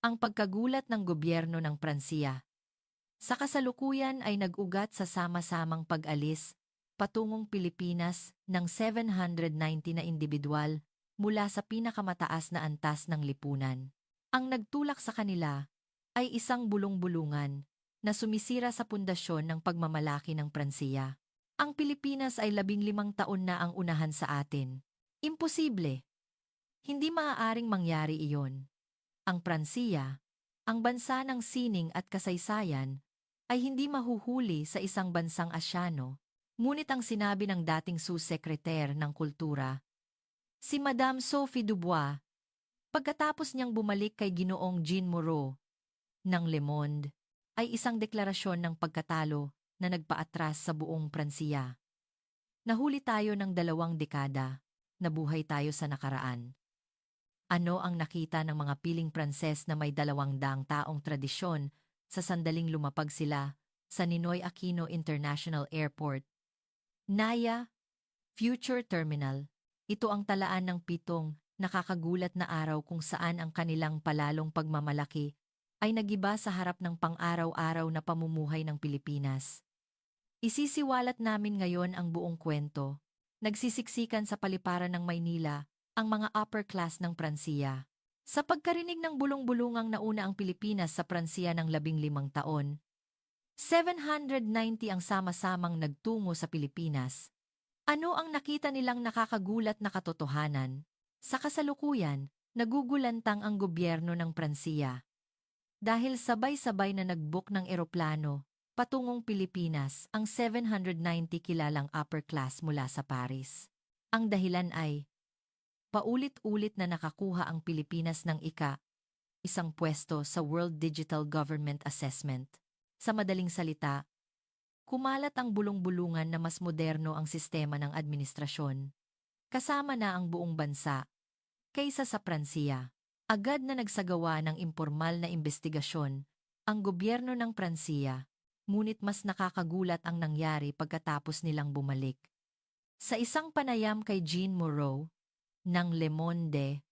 Ang pagkagulat ng gobyerno ng Pransiya. Sa kasalukuyan ay nag-ugat sa sama-samang pag-alis patungong Pilipinas ng 790 na individual mula sa pinakamataas na antas ng lipunan. Ang nagtulak sa kanila ay isang bulong-bulungan na sumisira sa pundasyon ng pagmamalaki ng Pransiya. Ang Pilipinas ay 15 taon na ang unahan sa atin. Imposible. Hindi maaaring mangyari iyon. Ang Pransiya, ang bansa ng sining at kasaysayan, ay hindi mahuhuli sa isang bansang Asyano, ngunit ang sinabi ng dating Su-Secretaire ng Kultura, si Madame Sophie Dubois, pagkatapos niyang bumalik kay Ginoong Jean Moreau ng Le Monde, ay isang deklarasyon ng pagkatalo na nagpaatras sa buong Pransiya. Nahuli tayo ng 2 dekada, nabuhay tayo sa nakaraan. Ano ang nakita ng mga piling Pranses na may 200 taong tradisyon sa sandaling lumapag sila sa Ninoy Aquino International Airport? Naya, Future Terminal. Ito ang talaan ng 7 nakakagulat na araw kung saan ang kanilang palalong pagmamalaki ay nagiba sa harap ng pang-araw-araw na pamumuhay ng Pilipinas. Isisiwalat namin ngayon ang buong kwento. Nagsisiksikan sa paliparan ng Maynila ang mga upper class ng Pransiya. Sa pagkarinig ng bulong-bulungang nauna ang Pilipinas sa Pransiya ng 15 taon, 790 ang sama-samang nagtungo sa Pilipinas. Ano ang nakita nilang nakakagulat na katotohanan? Sa kasalukuyan, nagugulantang ang gobyerno ng Pransiya. Dahil sabay-sabay na nag-book ng eroplano patungong Pilipinas ang 790 kilalang upper class mula sa Paris. Ang dahilan ay paulit-ulit na nakakuha ang Pilipinas ng isang pwesto sa World Digital Government Assessment. Sa madaling salita, kumalat ang bulong-bulungan na mas moderno ang sistema ng administrasyon, kasama na ang buong bansa, kaysa sa Pransiya. Agad na nagsagawa ng impormal na investigasyon ang gobyerno ng Pransiya, ngunit mas nakakagulat ang nangyari pagkatapos nilang bumalik. Sa isang panayam kay Jean Moreau ng Le Monde,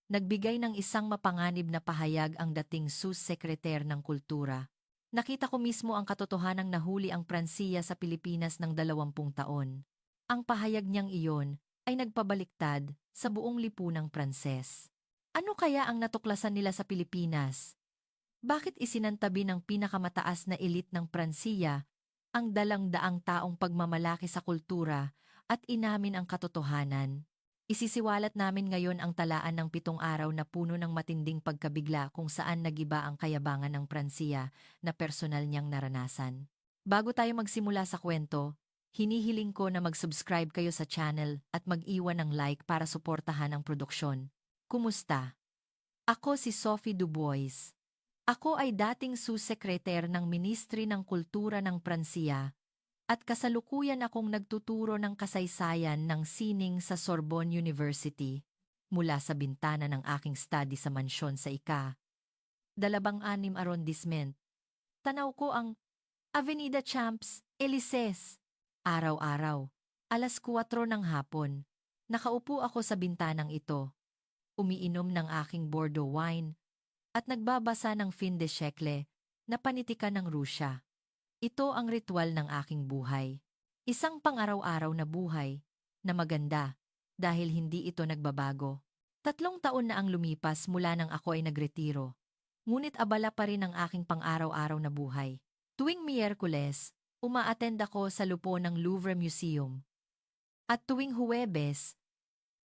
nagbigay ng isang mapanganib na pahayag ang dating Su-Secretaire ng Kultura. Nakita ko mismo ang katotohanang nahuli ang Pransiya sa Pilipinas ng 20 taon. Ang pahayag niyang iyon ay nagpabaliktad sa buong lipunang Pranses. Ano kaya ang natuklasan nila sa Pilipinas? Bakit isinantabi ng pinakamataas na elite ng Pransiya ang 200 taong pagmamalaki sa kultura at inamin ang katotohanan? Isisiwalat namin ngayon ang talaan ng 7 araw na puno ng matinding pagkabigla kung saan nagiba ang kayabangan ng Pransiya na personal niyang naranasan. Bago tayo magsimula sa kwento, hinihiling ko na mag-subscribe kayo sa channel at mag-iwan ng like para suportahan ang produksyon. Kumusta? Ako si Sophie Dubois. Ako ay dating Su-Secretaire ng Ministry ng Kultura ng Pransiya at kasalukuyan akong nagtuturo ng kasaysayan ng sining sa Sorbonne University mula sa bintana ng aking study sa mansyon sa 26 Arrondissement. Tanaw ko ang Avenida Champs-Élysées. Araw-araw, alas 4 ng hapon, nakaupo ako sa bintanang ito, umiinom ng aking Bordeaux wine at nagbabasa ng fin de siècle na panitikan ng Rusya. Ito ang ritual ng aking buhay. Isang pang-araw-araw na buhay na maganda dahil hindi ito nagbabago. 3 taon na ang lumipas mula nang ako ay nagretiro. Ngunit abala pa rin ang aking pang-araw-araw na buhay. Tuwing Miyerkules, umaattend ako sa lupo ng Louvre Museum. At tuwing Huwebes,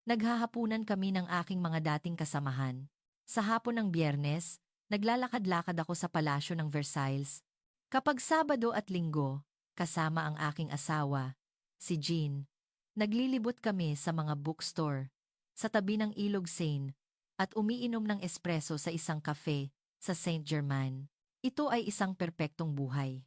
naghahapunan kami ng aking mga dating kasamahan. Sa hapon ng Biyernes, naglalakad-lakad ako sa palasyo ng Versailles. Kapag Sabado at Linggo, kasama ang aking asawa, si Jean, naglilibot kami sa mga bookstore, sa tabi ng Ilog Seine, at umiinom ng espresso sa isang cafe sa Saint-Germain. Ito ay isang perpektong buhay.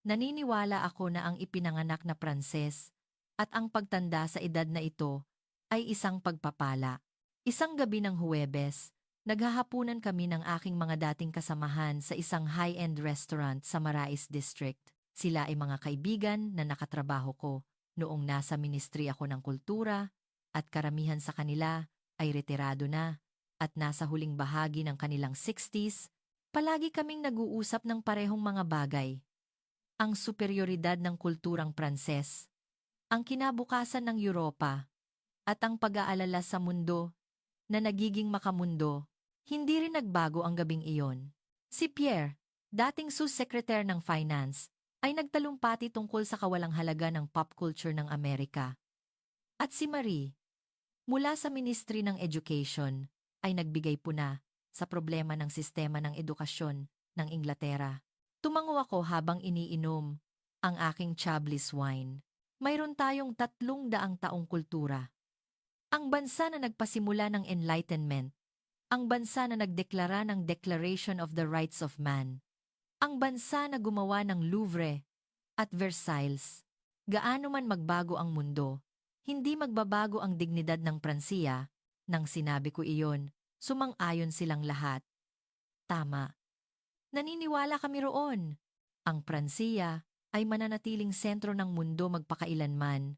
Naniniwala ako na ang ipinanganak na Pranses at ang pagtanda sa edad na ito ay isang pagpapala. Isang gabi ng Huwebes, naghahapunan kami ng aking mga dating kasamahan sa isang high-end restaurant sa Marais District. Sila ay mga kaibigan na nakatrabaho ko noong nasa Ministry ako ng Kultura at karamihan sa kanila ay retirado na. at nasa huling bahagi ng kanilang 60s, palagi kaming nag-uusap ng parehong mga bagay. Ang superioridad ng kulturang Pranses, ang kinabukasan ng Europa, at ang pag-aalala sa mundo na nagiging makamundo. Hindi rin nagbago ang gabing iyon. Si Pierre, dating Secretary ng Finance, ay nagtalumpati tungkol sa kawalang halaga ng pop culture ng Amerika. At si Marie, mula sa Ministry ng Education, ay nagbigay puna sa problema ng sistema ng edukasyon ng Inglaterra. Tumango ako habang iniinom ang aking Chablis wine. Mayroon tayong 300 taong kultura. Ang bansa na nagpasimula ng Enlightenment, ang bansa na nagdeklara ng Declaration of the Rights of Man, ang bansa na gumawa ng Louvre at Versailles. Gaano man magbago ang mundo, hindi magbabago ang dignidad ng Pransiya. Nang sinabi ko iyon, sumang-ayon silang lahat. Tama. Naniniwala kami roon. Ang Pransiya ay mananatiling sentro ng mundo magpakailanman.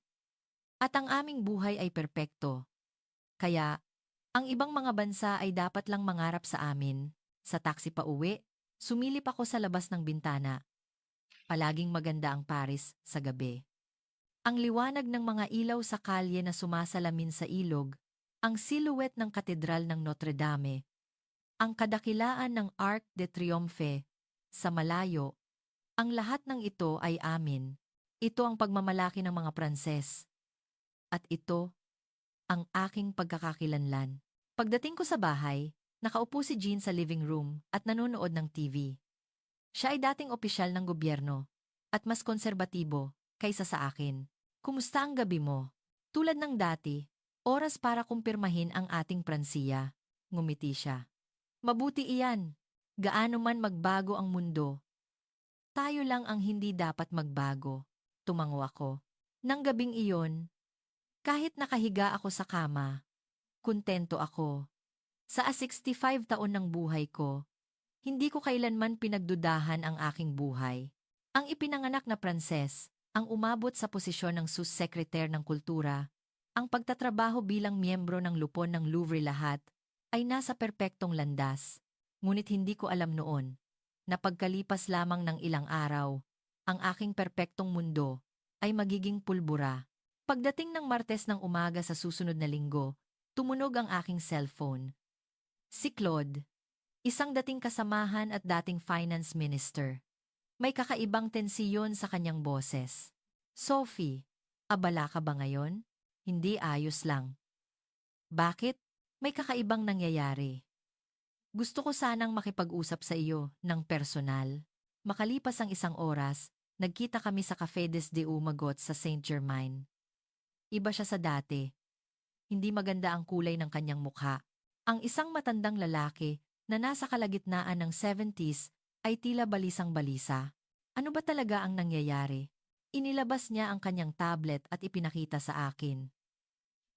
At ang aming buhay ay perpekto. Kaya, ang ibang mga bansa ay dapat lang mangarap sa amin. Sa taxi pa uwi, sumilip ako sa labas ng bintana. Palaging maganda ang Paris sa gabi. Ang liwanag ng mga ilaw sa kalye na sumasalamin sa ilog, ang silhouette ng katedral ng Notre Dame, ang kadakilaan ng Arc de Triomphe, sa malayo, ang lahat ng ito ay amin. Ito ang pagmamalaki ng mga Pranses. At ito, ang aking pagkakakilanlan. Pagdating ko sa bahay, nakaupo si Jean sa living room at nanonood ng TV. Siya ay dating opisyal ng gobyerno at mas konserbatibo kaysa sa akin. Kumusta ang gabi mo? Tulad ng dati, oras para kumpirmahin ang ating Pransiya. Ngumiti siya. Mabuti iyan. Gaano man magbago ang mundo, tayo lang ang hindi dapat magbago. Tumango ako. Nang gabing iyon, kahit nakahiga ako sa kama, kontento ako. Sa 65 taon ng buhay ko, hindi ko kailanman pinagdudahan ang aking buhay. Ang ipinanganak na Pranses, ang umabot sa posisyon ng Secretary ng Kultura, ang pagtatrabaho bilang miyembro ng lupon ng Louvre lahat, ay nasa perpektong landas. Ngunit hindi ko alam noon, na pagkalipas lamang ng ilang araw, ang aking perpektong mundo ay magiging pulbura. Pagdating ng Martes ng umaga sa susunod na linggo, tumunog ang aking cellphone. Si Claude, isang dating kasamahan at dating finance minister. May kakaibang tensiyon sa kanyang boses. Sophie, abala ka ba ngayon? Hindi, ayos lang. Bakit? May kakaibang nangyayari. Gusto ko sanang makipag-usap sa iyo ng personal. Makalipas ang isang oras, nagkita kami sa Café des Deux-Magots sa Saint-Germain. Iba siya sa dati. Hindi maganda ang kulay ng kanyang mukha. Ang isang matandang lalaki na nasa kalagitnaan ng 70s ay tila balisang-balisa. Ano ba talaga ang nangyayari? Inilabas niya ang kanyang tablet at ipinakita sa akin.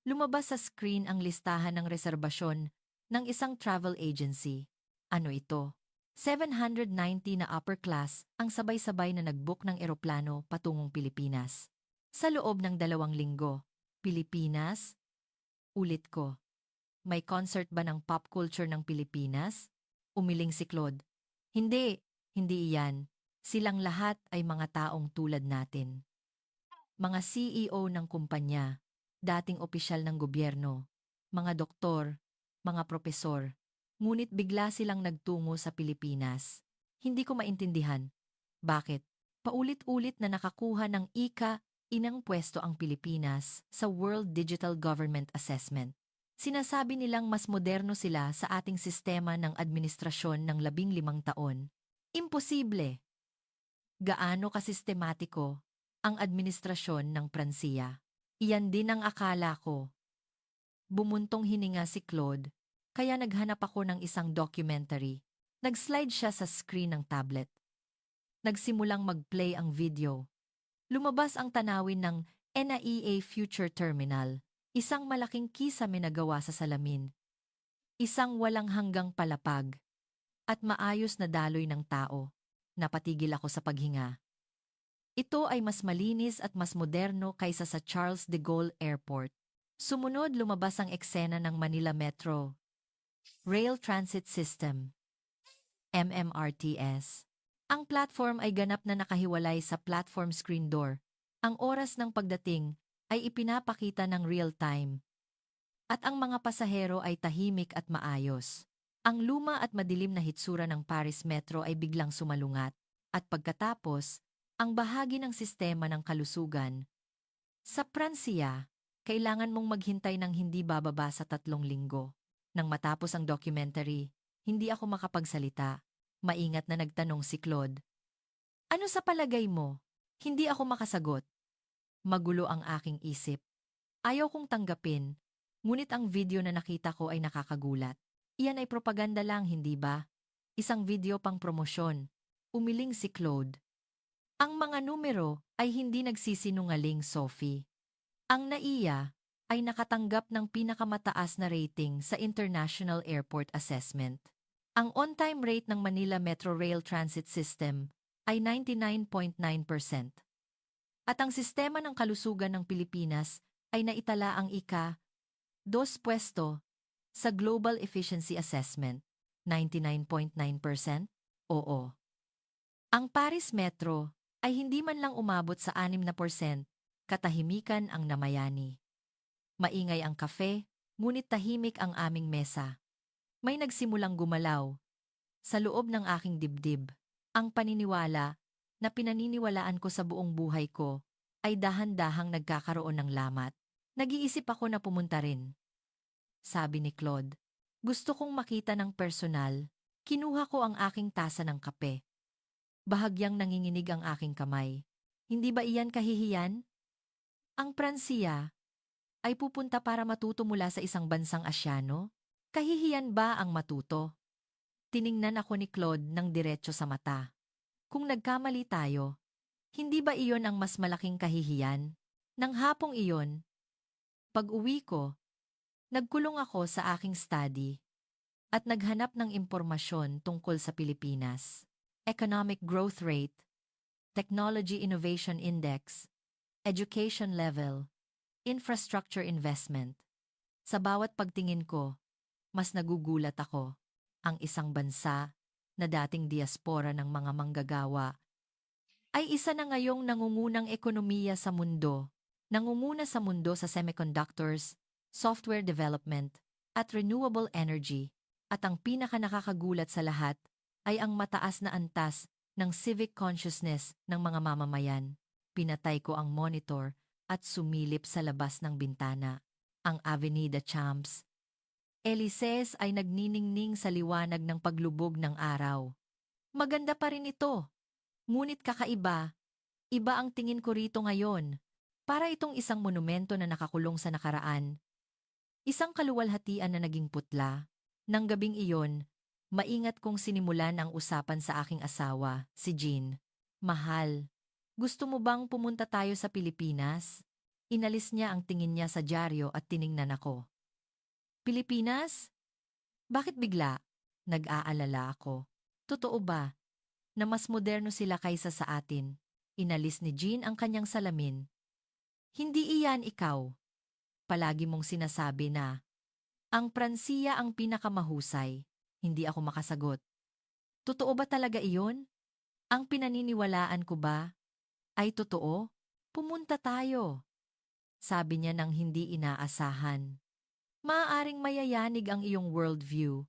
Lumabas sa screen ang listahan ng reserbasyon ng isang travel agency. Ano ito? 790 na upper class ang sabay-sabay na nag-book ng eroplano patungong Pilipinas. Sa loob ng 2 linggo. Pilipinas? Ulit ko. May concert ba ng pop culture ng Pilipinas? Umiling si Claude. Hindi, hindi iyan. Silang lahat ay mga taong tulad natin. Mga CEO ng kumpanya, dating opisyal ng gobyerno, mga doktor, mga propesor. Ngunit bigla silang nagtungo sa Pilipinas. Hindi ko maintindihan. Bakit? Paulit-ulit na nakakuha ng inang pwesto ang Pilipinas sa World Digital Government Assessment. Sinasabi nilang mas moderno sila sa ating sistema ng administrasyon ng 15 taon. Imposible! Gaano kasistematiko ang administrasyon ng Pransiya? Iyan din ang akala ko. Bumuntong hininga si Claude, kaya naghanap ako ng isang documentary. Nag-slide siya sa screen ng tablet. Nagsimulang mag-play ang video. Lumabas ang tanawin ng NAIA Future Terminal, isang malaking kisame na gawa sa salamin. Isang walang hanggang palapag. At maayos na daloy ng tao. Napatigil ako sa paghinga. Ito ay mas malinis at mas moderno kaysa sa Charles de Gaulle Airport. Sumunod lumabas ang eksena ng Manila Metro. Rail Transit System, MMRTS. Ang platform ay ganap na nakahiwalay sa platform screen door. Ang oras ng pagdating ay ipinapakita ng real-time. At ang mga pasahero ay tahimik at maayos. Ang luma at madilim na hitsura ng Paris Metro ay biglang sumalungat. At pagkatapos, ang bahagi ng sistema ng kalusugan. Sa Pransiya, kailangan mong maghintay ng hindi bababa sa 3 linggo. Nang matapos ang documentary, hindi ako makapagsalita. Maingat na nagtanong si Claude. Ano sa palagay mo? Hindi ako makasagot. Magulo ang aking isip. Ayaw kong tanggapin, ngunit ang video na nakita ko ay nakakagulat. Iyan ay propaganda lang, hindi ba? Isang video pang promosyon. Umiling si Claude. Ang mga numero ay hindi nagsisinungaling, Sophie. Ang NAIA ay nakatanggap ng pinakamataas na rating sa International Airport Assessment. Ang on-time rate ng Manila Metro Rail Transit System ay 99.9%. At ang sistema ng kalusugan ng Pilipinas ay naitala ang ika-2 pwesto sa Global Efficiency Assessment, 99.9%. Oo. Ang Paris Metro ay hindi man lang umabot sa 6%, katahimikan ang namayani. Maingay ang kafe, ngunit tahimik ang aming mesa. May nagsimulang gumalaw. Sa loob ng aking dibdib, ang paniniwala na pinaniniwalaan ko sa buong buhay ko ay dahan-dahang nagkakaroon ng lamat. Nag-iisip ako na pumunta rin. Sabi ni Claude, gusto kong makita ng personal. Kinuha ko ang aking tasa ng kape. Bahagyang nanginginig ang aking kamay. Hindi ba iyan kahihiyan? Ang Pransiya ay pupunta para matuto mula sa isang bansang Asyano? Kahihiyan ba ang matuto? Tiningnan ako ni Claude ng diretso sa mata. Kung nagkamali tayo, hindi ba iyon ang mas malaking kahihiyan? Nang hapong iyon, pag-uwi ko, nagkulong ako sa aking study at naghanap ng impormasyon tungkol sa Pilipinas. Economic Growth Rate, Technology Innovation Index, Education Level, Infrastructure Investment. Sa bawat pagtingin ko, mas nagugulat ako. Ang isang bansa na dating diaspora ng mga manggagawa ay isa na ngayong nangungunang ekonomiya sa mundo. Nangunguna sa mundo sa semiconductors, software development, at renewable energy. At ang pinaka-nakakagulat sa lahat ay ang mataas na antas ng civic consciousness ng mga mamamayan. Pinatay ko ang monitor at sumilip sa labas ng bintana. Ang Avenida Champs Elysees ay nagniningning sa liwanag ng paglubog ng araw. Maganda pa rin ito. Ngunit kakaiba, iba ang tingin ko rito ngayon. Para itong isang monumento na nakakulong sa nakaraan. Isang kaluwalhatian na naging putla. Nang gabing iyon, maingat kong sinimulan ang usapan sa aking asawa, si Jean. Mahal, gusto mo bang pumunta tayo sa Pilipinas? Inalis niya ang tingin niya sa dyaryo at tiningnan ako. Pilipinas? Bakit bigla? Nag-aalala ako. Totoo ba na mas moderno sila kaysa sa atin? Inalis ni Jean ang kanyang salamin. Hindi iyan ikaw. Palagi mong sinasabi na ang Pransiya ang pinakamahusay. Hindi ako makasagot. Totoo ba talaga iyon? Ang pinaniniwalaan ko ba ay totoo? Pumunta tayo. Sabi niya nang hindi inaasahan. Maaaring mayayanig ang iyong worldview,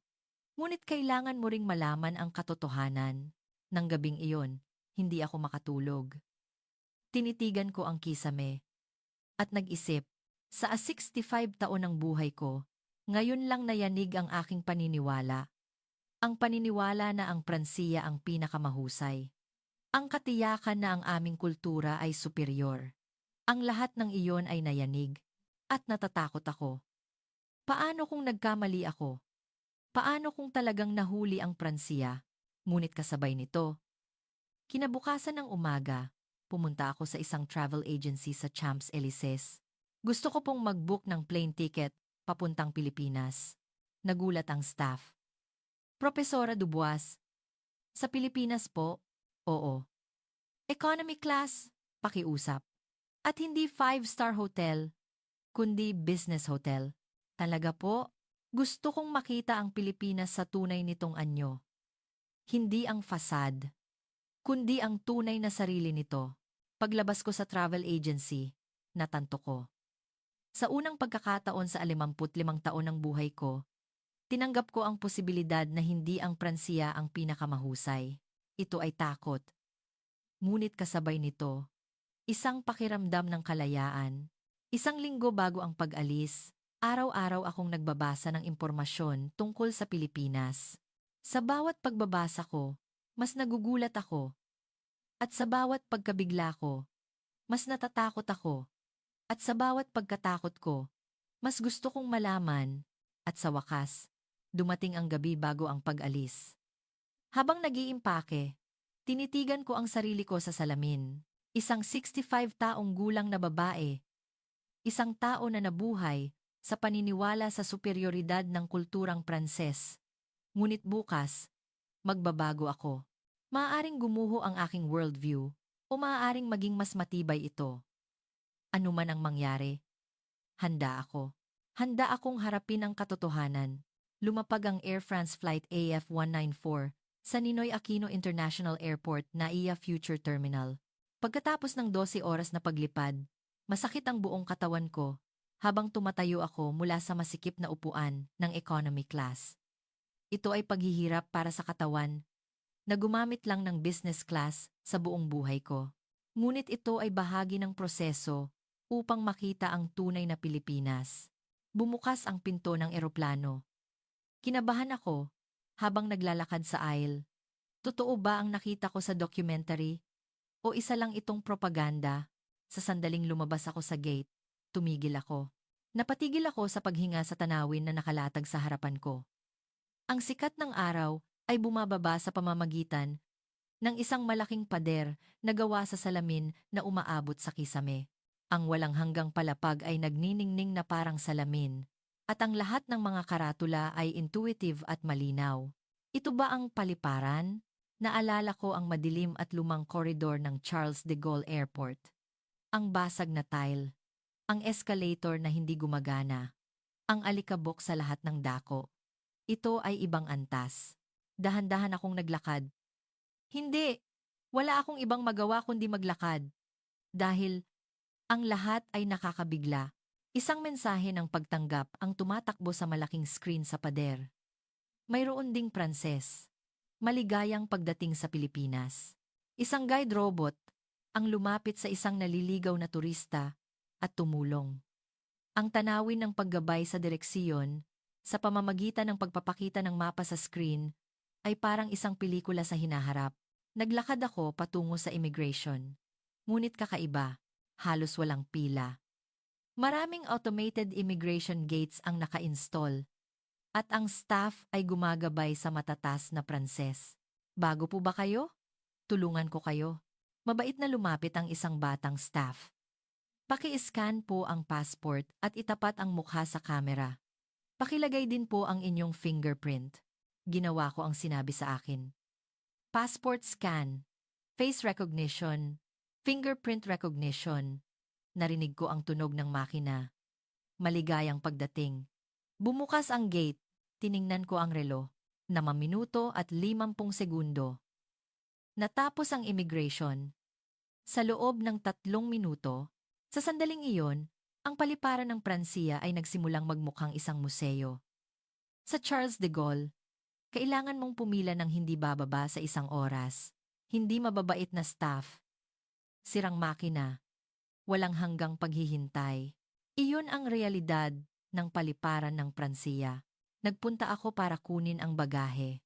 ngunit kailangan mo ring malaman ang katotohanan. Nang gabing iyon, hindi ako makatulog. Tinitigan ko ang kisame at nag-isip, sa 65 taon ng buhay ko, ngayon lang nayanig ang aking paniniwala. Ang paniniwala na ang Pransiya ang pinakamahusay. Ang katiyakan na ang aming kultura ay superior. Ang lahat ng iyon ay nayanig at natatakot ako. Paano kung nagkamali ako? Paano kung talagang nahuli ang Pransiya? Ngunit kasabay nito, kinabukasan ng umaga, pumunta ako sa isang travel agency sa Champs-Elysees. Gusto ko pong mag-book ng plane ticket papuntang Pilipinas. Nagulat ang staff. Propesora Dubois. Sa Pilipinas po? Oo. Economy class? Pakiusap. At hindi 5-star hotel, kundi business hotel. Talaga po? Gusto kong makita ang Pilipinas sa tunay nitong anyo. Hindi ang fasad, kundi ang tunay na sarili nito. Paglabas ko sa travel agency, natanto ko. Sa unang pagkakataon sa 55 taon ng buhay ko, tinanggap ko ang posibilidad na hindi ang Pransiya ang pinakamahusay. Ito ay takot. Ngunit kasabay nito, isang pakiramdam ng kalayaan. Isang linggo bago ang pag-alis, araw-araw akong nagbabasa ng impormasyon tungkol sa Pilipinas. Sa bawat pagbabasa ko, mas nagugulat ako. At sa bawat pagkabigla ko, mas natatakot ako. At sa bawat pagkatakot ko, mas gusto kong malaman. At sa wakas, dumating ang gabi bago ang pag-alis. Habang nag-iimpake, tinitigan ko ang sarili ko sa salamin. Isang 65 taong gulang na babae. Isang tao na nabuhay sa paniniwala sa superioridad ng kulturang Pranses. Ngunit bukas, magbabago ako. Maaaring gumuho ang aking worldview o maaaring maging mas matibay ito. Ano man ang mangyari, handa ako. Handa akong harapin ang katotohanan. Lumapag ang Air France Flight AF194 sa Ninoy Aquino International Airport, NAIA Future Terminal. Pagkatapos ng 12 oras na paglipad, masakit ang buong katawan ko habang tumatayo ako mula sa masikip na upuan ng economy class. Ito ay paghihirap para sa katawan na gumamit lang ng business class sa buong buhay ko. Ngunit ito ay bahagi ng proseso upang makita ang tunay na Pilipinas. Bumukas ang pinto ng eroplano. Kinabahan ako habang naglalakad sa aisle. Totoo ba ang nakita ko sa documentary? O isa lang itong propaganda? Sa sandaling lumabas ako sa gate, tumigil ako. Napatigil ako sa paghinga sa tanawin na nakalatag sa harapan ko. Ang sikat ng araw ay bumababa sa pamamagitan ng isang malaking pader na gawa sa salamin na umaabot sa kisame. Ang walang hanggang palapag ay nagniningning na parang salamin, at ang lahat ng mga karatula ay intuitive at malinaw. Ito ba ang paliparan? Naalala ko ang madilim at lumang koridor ng Charles de Gaulle Airport. Ang basag na tile, ang escalator na hindi gumagana, ang alikabok sa lahat ng dako. Ito ay ibang antas. Dahan-dahan akong naglakad. Hindi! Wala akong ibang magawa kundi maglakad. Dahil ang lahat ay nakakabigla. Isang mensahe ng pagtanggap ang tumatakbo sa malaking screen sa pader. Mayroon ding Pranses. Maligayang pagdating sa Pilipinas. Isang guide robot ang lumapit sa isang naliligaw na turista at tumulong. Ang tanawin ng paggabay sa direksyon sa pamamagitan ng pagpapakita ng mapa sa screen ay parang isang pelikula sa hinaharap. Naglakad ako patungo sa immigration. Ngunit kakaiba. Halos walang pila. Maraming automated immigration gates ang naka-install at ang staff ay gumagabay sa matatas na Pranses. Bago po ba kayo? Tulungan ko kayo. Mabait na lumapit ang isang batang staff. Paki-scan po ang passport at itapat ang mukha sa kamera. Pakilagay din po ang inyong fingerprint. Ginawa ko ang sinabi sa akin. Passport scan, face recognition, fingerprint recognition. Narinig ko ang tunog ng makina. Maligayang pagdating. Bumukas ang gate. Tiningnan ko ang relo. 6 minuto at 50 segundo. Natapos ang immigration. Sa loob ng 3 minuto, sa sandaling iyon, ang paliparan ng Pransiya ay nagsimulang magmukhang isang museo. Sa Charles de Gaulle, kailangan mong pumila ng hindi bababa sa 1 oras. Hindi mababait na staff. Sirang makina. Walang hanggang paghihintay. Iyon ang realidad ng paliparan ng Pransiya. Nagpunta ako para kunin ang bagahe.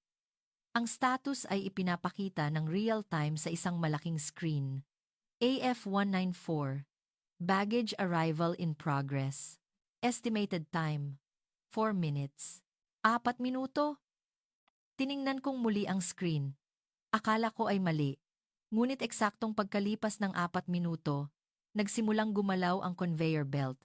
Ang status ay ipinapakita ng real-time sa isang malaking screen. AF194. Baggage arrival in progress. Estimated time. 4 minutes. 4 minuto. Tiningnan kong muli ang screen. Akala ko ay mali. Ngunit eksaktong pagkalipas ng 4 minuto, nagsimulang gumalaw ang conveyor belt.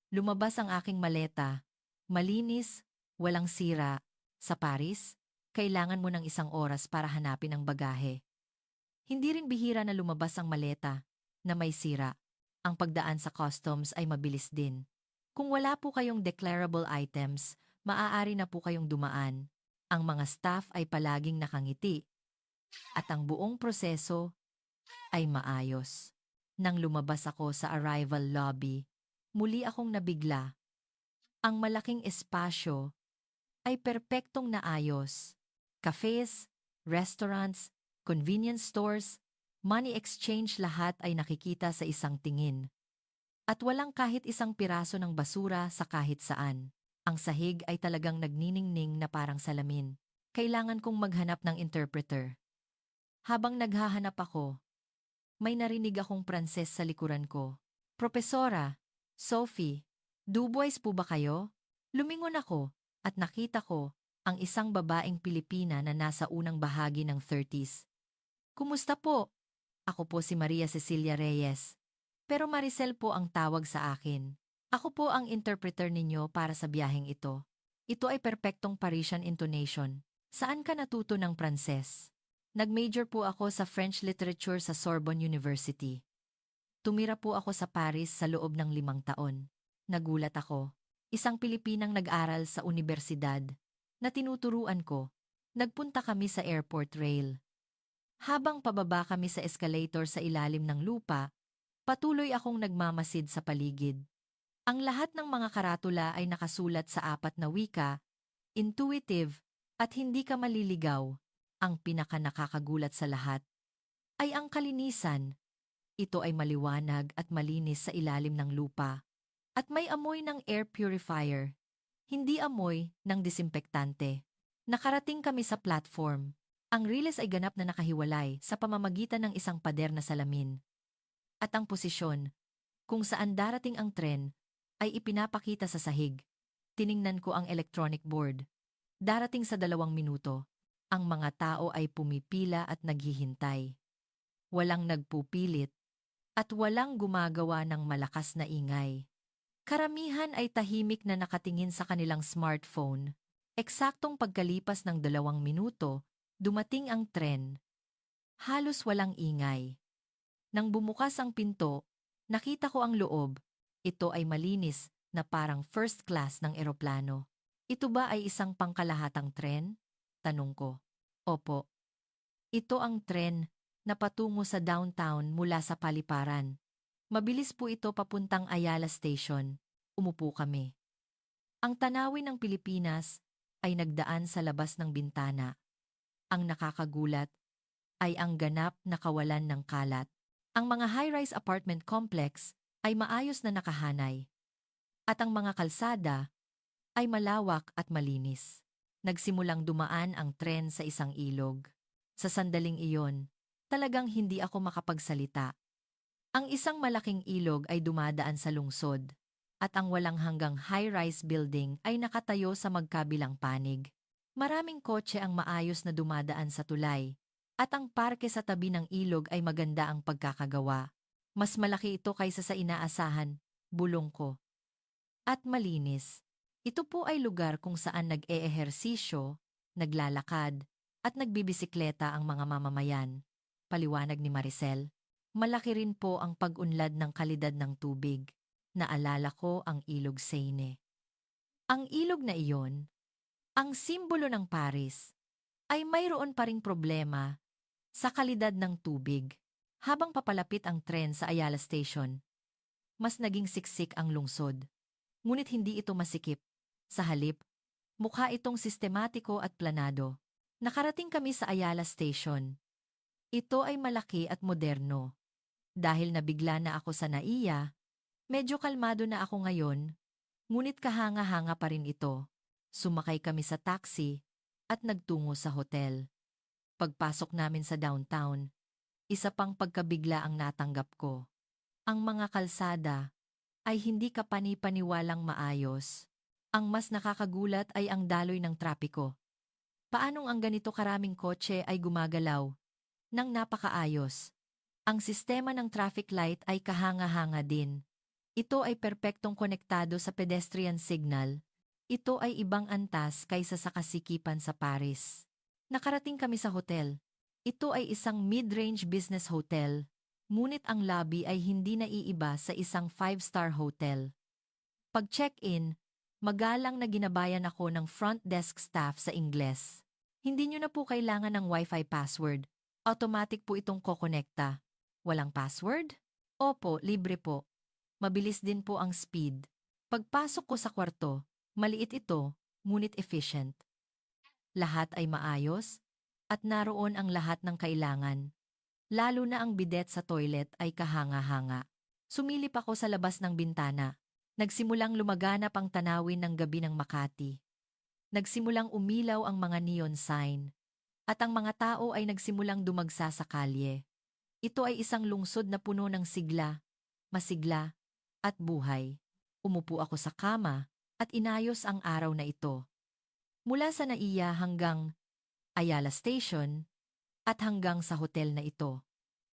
Lumabas ang aking maleta. Malinis, walang sira. Sa Paris, kailangan mo ng 1 oras para hanapin ang bagahe. Hindi rin bihira na lumabas ang maleta na may sira. Ang pagdaan sa customs ay mabilis din. Kung wala po kayong declarable items, Maaari na po kayong dumaan. Ang mga staff ay palaging nakangiti at ang buong proseso ay maayos. Nang lumabas ako sa arrival lobby, muli akong nabigla. Ang malaking espasyo ay perpektong naayos. Cafes, restaurants, convenience stores, money exchange lahat ay nakikita sa isang tingin. At walang kahit isang piraso ng basura sa kahit saan. Ang sahig ay talagang nagniningning na parang salamin. Kailangan kong maghanap ng interpreter. Habang naghahanap ako, may narinig akong Pranses sa likuran ko. Propesora, Sophie, Dubois po ba kayo? Lumingon ako at nakita ko ang isang babaeng Pilipina na nasa unang bahagi ng 30s. Kumusta po? Ako po si Maria Cecilia Reyes. Pero Maricel po ang tawag sa akin. Ako po ang interpreter ninyo para sa biyaheng ito. Ito ay perpektong Parisian intonation. Saan ka natuto ng Pranses? Nag-major po ako sa French Literature sa Sorbonne University. Tumira po ako sa Paris sa loob ng 5 taon. Nagulat ako. Isang Pilipinang nag-aral sa universidad na tinuturuan ko. Nagpunta kami sa airport rail. Habang pababa kami sa escalator sa ilalim ng lupa, patuloy akong nagmamasid sa paligid. Ang lahat ng mga karatula ay nakasulat sa 4 na wika, intuitive, at hindi ka maliligaw. Ang pinaka-nakakagulat sa lahat ay ang kalinisan. Ito ay maliwanag at malinis sa ilalim ng lupa. At may amoy ng air purifier. Hindi amoy ng disinfektante. Nakarating kami sa platform. Ang riles ay ganap na nakahiwalay sa pamamagitan ng isang pader na salamin. At ang posisyon, kung saan darating ang tren, ay ipinapakita sa sahig. Tiningnan ko ang electronic board. Darating sa 2 minuto. Ang mga tao ay pumipila at naghihintay. Walang nagpupilit at walang gumagawa ng malakas na ingay. Karamihan ay tahimik na nakatingin sa kanilang smartphone. Eksaktong pagkalipas ng 2 minuto, dumating ang tren. Halos walang ingay. Nang bumukas ang pinto, nakita ko ang loob. Ito ay malinis na parang first class ng eroplano. Ito ba ay isang pangkalahatang tren? Tanong ko. Opo. Ito ang tren na patungo sa downtown mula sa Paliparan. Mabilis po ito papuntang Ayala Station. Umupo kami. Ang tanawin ng Pilipinas ay nagdaan sa labas ng bintana. Ang nakakagulat ay ang ganap na kawalan ng kalat. Ang mga high-rise apartment complex ay maayos na nakahanay. At ang mga kalsada ay malawak at malinis. Nagsimulang dumaan ang tren sa isang ilog. Sa sandaling iyon, talagang hindi ako makapagsalita. Ang isang malaking ilog ay dumadaan sa lungsod, at ang walang hanggang high-rise building ay nakatayo sa magkabilang panig. Maraming kotse ang maayos na dumadaan sa tulay, at ang parke sa tabi ng ilog ay maganda ang pagkakagawa. Mas malaki ito kaysa sa inaasahan, bulong ko. At malinis. Ito po ay lugar kung saan nag-eehersisyo, naglalakad, at nagbibisikleta ang mga mamamayan. Paliwanag ni Maricel. Malaki rin po ang pag-unlad ng kalidad ng tubig. Naalala ko ang ilog Seine. Ang ilog na iyon, ang simbolo ng Paris, ay mayroon pa ring problema sa kalidad ng tubig. Habang papalapit ang tren sa Ayala Station, mas naging siksik ang lungsod. Ngunit hindi ito masikip. Sa halip, mukha itong sistematiko at planado. Nakarating kami sa Ayala Station. Ito ay malaki at moderno. Dahil nabigla na ako sa NAIA, medyo kalmado na ako ngayon, ngunit kahanga-hanga pa rin ito. Sumakay kami sa taxi at nagtungo sa hotel. Pagpasok namin sa downtown, isa pang pagkabigla ang natanggap ko. Ang mga kalsada ay hindi kapani-paniwalang maayos. Ang mas nakakagulat ay ang daloy ng trapiko. Paanong ang ganito karaming kotse ay gumagalaw nang napakaayos? Ang sistema ng traffic light ay kahanga-hanga din. Ito ay perpektong konektado sa pedestrian signal. Ito ay ibang antas kaysa sa kasikipan sa Paris. Nakarating kami sa hotel. Ito ay isang mid-range business hotel, ngunit ang lobby ay hindi naiiba sa isang 5-star hotel. Pag check-in, Magalang na ginabayan ako ng front desk staff sa Ingles. Hindi nyo na po kailangan ng Wi-Fi password. Automatic po itong kokonekta. Walang password? Opo, libre po. Mabilis din po ang speed. Pagpasok ko sa kwarto, maliit ito, ngunit efficient. Lahat ay maayos, at naroon ang lahat ng kailangan. Lalo na ang bidet sa toilet ay kahanga-hanga. Sumilip ako sa labas ng bintana. Nagsimulang lumaganap ang tanawin ng gabi ng Makati. Nagsimulang umilaw ang mga neon sign. At ang mga tao ay nagsimulang dumagsa sa kalye. Ito ay isang lungsod na puno ng sigla, masigla, at buhay. Umupo ako sa kama at inayos ang araw na ito. Mula sa Naiya hanggang Ayala Station at hanggang sa hotel na ito.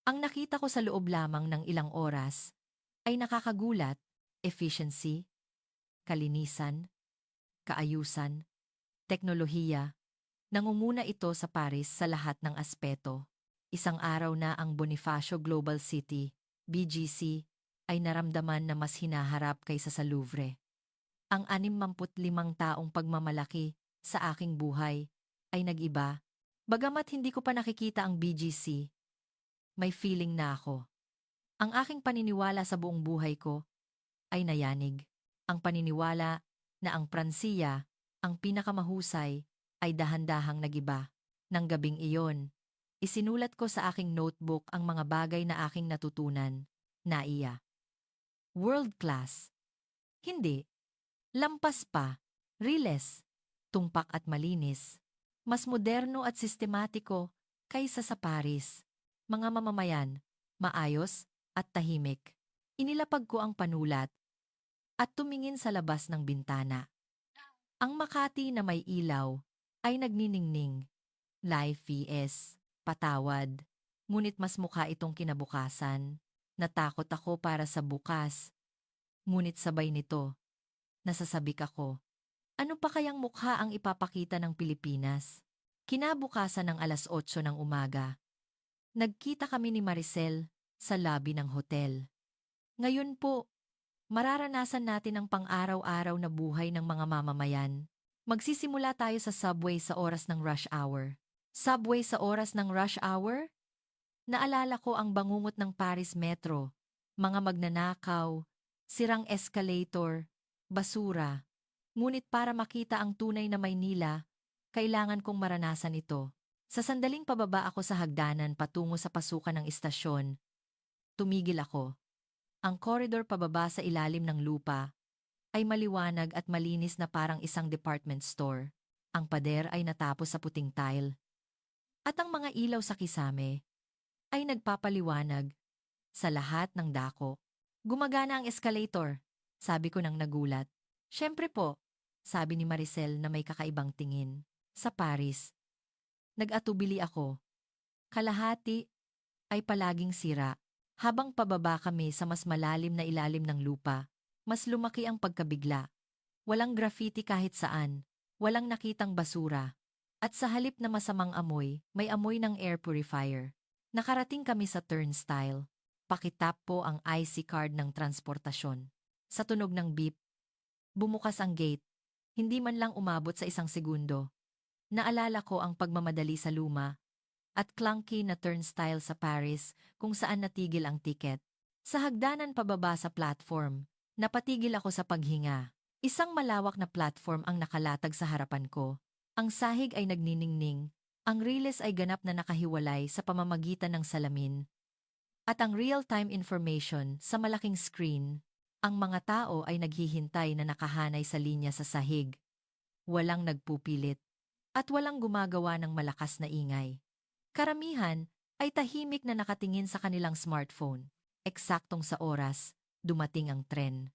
Ang nakita ko sa loob lamang ng ilang oras ay nakakagulat, efficiency, kalinisan, kaayusan, teknolohiya. Nangunguna ito sa Paris sa lahat ng aspeto. Isang araw na ang Bonifacio Global City, BGC, ay naramdaman na mas hinaharap kaysa sa Louvre. Ang 65 taong pagmamalaki sa aking buhay ay nag-iba. Bagamat hindi ko pa nakikita ang BGC, may feeling na ako. Ang aking paniniwala sa buong buhay ko ay nayanig. Ang paniniwala na ang Pransiya, ang pinakamahusay, ay dahan-dahang nagiba. Nang gabing iyon, isinulat ko sa aking notebook ang mga bagay na aking natutunan. Naiya. World class. Hindi. Lampas pa. Riles. Tumpak at malinis. Mas moderno at sistematiko kaysa sa Paris. Mga mamamayan, maayos at tahimik. Inilapag ko ang panulat at tumingin sa labas ng bintana. Ang Makati na may ilaw ay nagniningning. Life vs. Patawad. Ngunit mas mukha itong kinabukasan. Natakot ako para sa bukas. Ngunit sabay nito, nasasabik ako. Ano pa kayang mukha ang ipapakita ng Pilipinas? Kinabukasan ng 8:00 ng umaga. Nagkita kami ni Maricel sa lobby ng hotel. Ngayon po, mararanasan natin ang pang-araw-araw na buhay ng mga mamamayan. Magsisimula tayo sa subway sa oras ng rush hour. Subway sa oras ng rush hour? Naalala ko ang bangungot ng Paris Metro, mga magnanakaw, sirang escalator, basura. Ngunit para makita ang tunay na Maynila, kailangan kong maranasan ito. Sa sandaling pababa ako sa hagdanan patungo sa pasukan ng istasyon, tumigil ako. Ang koridor pababa sa ilalim ng lupa ay maliwanag at malinis na parang isang department store. Ang pader ay natapos sa puting tile. At ang mga ilaw sa kisame ay nagpapaliwanag sa lahat ng dako. Gumagana ang escalator, sabi ko nang nagulat. Siyempre po, sabi ni Maricel na may kakaibang tingin. Sa Paris, nag-atubili ako. Kalahati ay palaging sira. Habang pababa kami sa mas malalim na ilalim ng lupa, mas lumaki ang pagkabigla. Walang graffiti kahit saan, walang nakitang basura. At sa halip na masamang amoy, may amoy ng air purifier. Nakarating kami sa turnstile. Pakitap po ang IC card ng transportasyon. Sa tunog ng beep, bumukas ang gate. Hindi man lang umabot sa 1 segundo. Naalala ko ang pagmamadali sa luma at clunky na turnstile sa Paris kung saan natigil ang tiket. Sa hagdanan pababa sa platform, napatigil ako sa paghinga. Isang malawak na platform ang nakalatag sa harapan ko. Ang sahig ay nagniningning. Ang riles ay ganap na nakahiwalay sa pamamagitan ng salamin. At ang real-time information sa malaking screen. Ang mga tao ay naghihintay na nakahanay sa linya sa sahig. Walang nagpupilit. At walang gumagawa ng malakas na ingay. Karamihan ay tahimik na nakatingin sa kanilang smartphone. Eksaktong sa oras, dumating ang tren.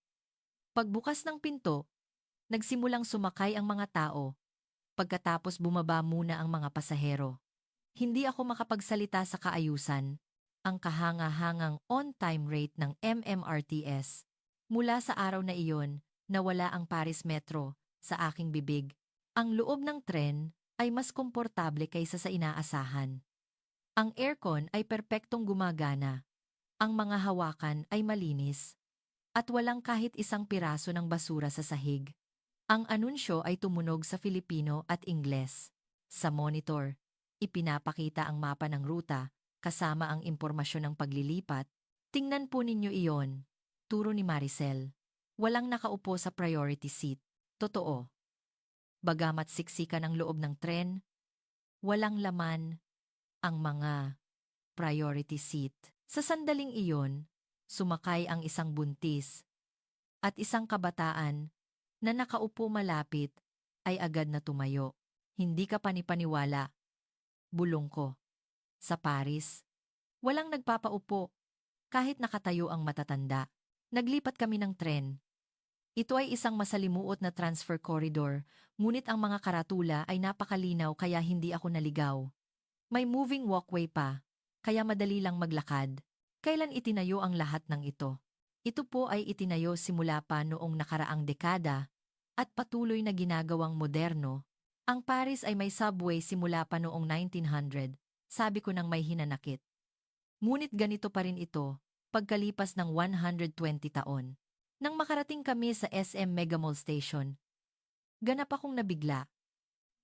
Pagbukas ng pinto, nagsimulang sumakay ang mga tao. Pagkatapos bumaba muna ang mga pasahero. Hindi ako makapagsalita sa kaayusan. Ang kahanga-hangang on-time rate ng MMRTS. Mula sa araw na iyon, nawala ang Paris Metro sa aking bibig. Ang loob ng tren ay mas komportable kaysa sa inaasahan. Ang aircon ay perpektong gumagana. Ang mga hawakan ay malinis. At walang kahit isang piraso ng basura sa sahig. Ang anunsyo ay tumunog sa Filipino at Ingles. Sa monitor, ipinapakita ang mapa ng ruta kasama ang impormasyon ng paglilipat. Tingnan po ninyo iyon. Turo ni Maricel. Walang nakaupo sa priority seat. Totoo. Bagamat siksikan ang loob ng tren, walang laman ang mga priority seat. Sa sandaling iyon, sumakay ang isang buntis at isang kabataan na nakaupo malapit ay agad na tumayo. Hindi ka panipaniwala, bulong ko. Sa Paris, walang nagpapaupo kahit nakatayo ang matatanda. Naglipat kami ng tren. Ito ay isang masalimuot na transfer corridor, ngunit ang mga karatula ay napakalinaw kaya hindi ako naligaw. May moving walkway pa, kaya madali lang maglakad. Kailan itinayo ang lahat ng ito? Ito po ay itinayo simula pa noong nakaraang dekada at patuloy na ginagawang moderno. Ang Paris ay may subway simula pa noong 1900, sabi ko nang may hinanakit. Ngunit ganito pa rin ito, pagkalipas ng 120 taon. Nang makarating kami sa SM Megamall Station, ganap akong nabigla.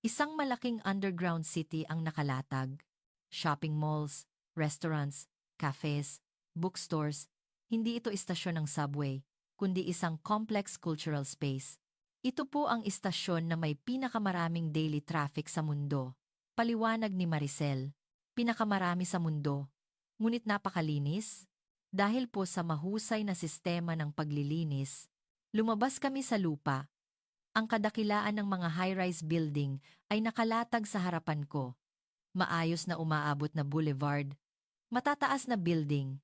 Isang malaking underground city ang nakalatag. Shopping malls, restaurants, cafes, bookstores. Hindi ito istasyon ng subway, kundi isang complex cultural space. Ito po ang istasyon na may pinakamaraming daily traffic sa mundo. Paliwanag ni Maricel. Pinakamarami sa mundo. Ngunit napakalinis. Dahil po sa mahusay na sistema ng paglilinis, lumabas kami sa lupa. Ang kadakilaan ng mga high-rise building ay nakalatag sa harapan ko. Maayos na umaabot na boulevard, matataas na building,